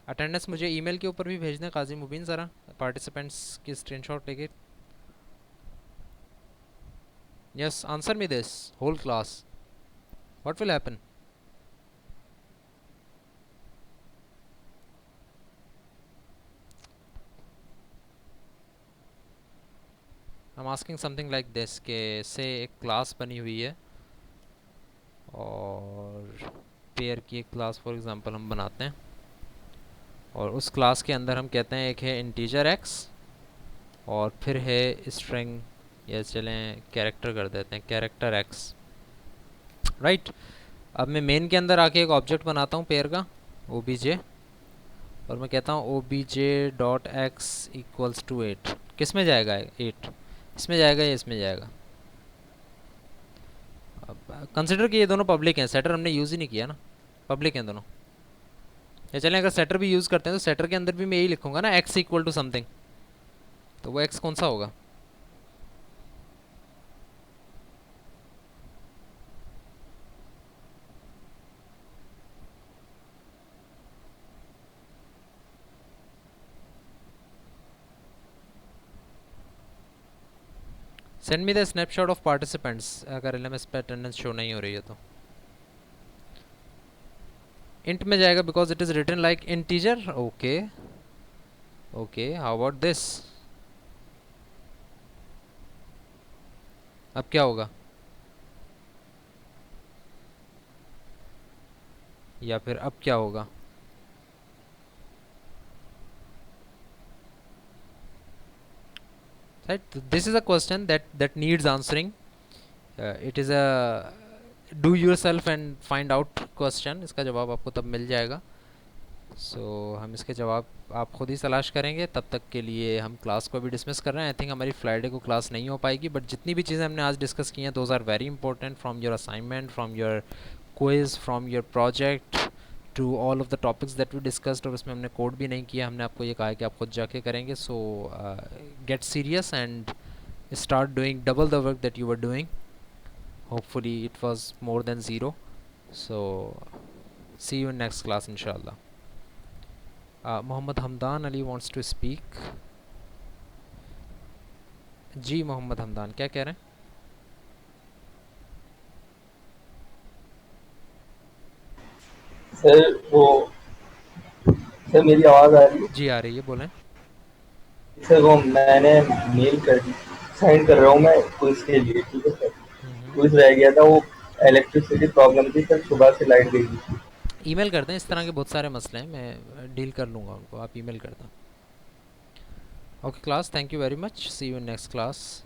अटेंडेंस मुझे ईमेल के ऊपर भी भेज दें काजी मुबीन, ज़रा पार्टिसिपेंट्स की स्क्रीनशॉट लेके। Yes, answer me this whole class, what will happen. I am asking something like this के से एक क्लास बनी हुई है और पेयर की एक क्लास फॉर एग्जांपल हम बनाते हैं, और उस क्लास के अंदर हम कहते हैं एक है इंटीजर एक्स और फिर है स्ट्रिंग, या चलें कैरेक्टर कर देते हैं, कैरेक्टर एक्स, राइट। अब मैं मेन के अंदर आके एक ऑब्जेक्ट बनाता हूँ पेयर का obj, और मैं कहता हूँ obj.x इक्वल्स टू 8। किस में जाएगा 8, इसमें जाएगा या इसमें जाएगा। अब कंसिडर कि ये दोनों पब्लिक हैं, सेटर हमने यूज़ ही नहीं किया ना, पब्लिक हैं दोनों। या चलें अगर सेटर भी यूज़ करते हैं तो सेटर के अंदर भी मैं यही लिखूंगा ना, x इक्वल टू समथिंग, तो वो x कौन सा होगा। Send me the snapshot of participants अगर LMS पे अटेंडेंस शो नहीं हो रही है तो। इंट में जाएगा because it is written like integer. Okay okay, how about this, अब क्या होगा, या फिर अब क्या होगा। Right, this is a question that needs answering. It is a do yourself and find out question, इसका जवाब आपको तब मिल जाएगा। हम इसके जवाब आप खुद ही तलाश करेंगे। तब तक के लिए हम क्लास को भी डिसमिस कर रहे हैं। आई थिंक हमारी फ्राइडे को क्लास नहीं हो पाएगी, बट जितनी भी चीज़ें हमने आज डिस्कस की हैं those are very important, from your assignment, from your quiz, from your project, to all of the topics that we discussed. और उसमें हमने कोड भी नहीं किया, हमने आपको ये कहा है कि आप खुद जाके करेंगे। सो get serious and start doing double the work that you were doing. Hopefully it was more than 0. So see you in next class inshallah. Muhammad Hamdan Ali wants to speak. जी मोहम्मद हमदान क्या कह रहे हैं। सर वो sir मेरी आवाज़ आ रही है। जी आ रही है, बोलें। सर वो मैंने मेल कर दी, साइन कर रहा हूँ मैं क्विज के लिए, ठीक है सर। क्विज रह गया था, वो इलेक्ट्रिसिटी प्रॉब्लम थी सर, सुबह से लाइट गई थी। ईमेल कर दें, इस तरह के बहुत सारे मसले हैं, मैं डील कर लूँगा उनको, आप ईमेल कर दें। Okay class, thank you very much, see you in next class.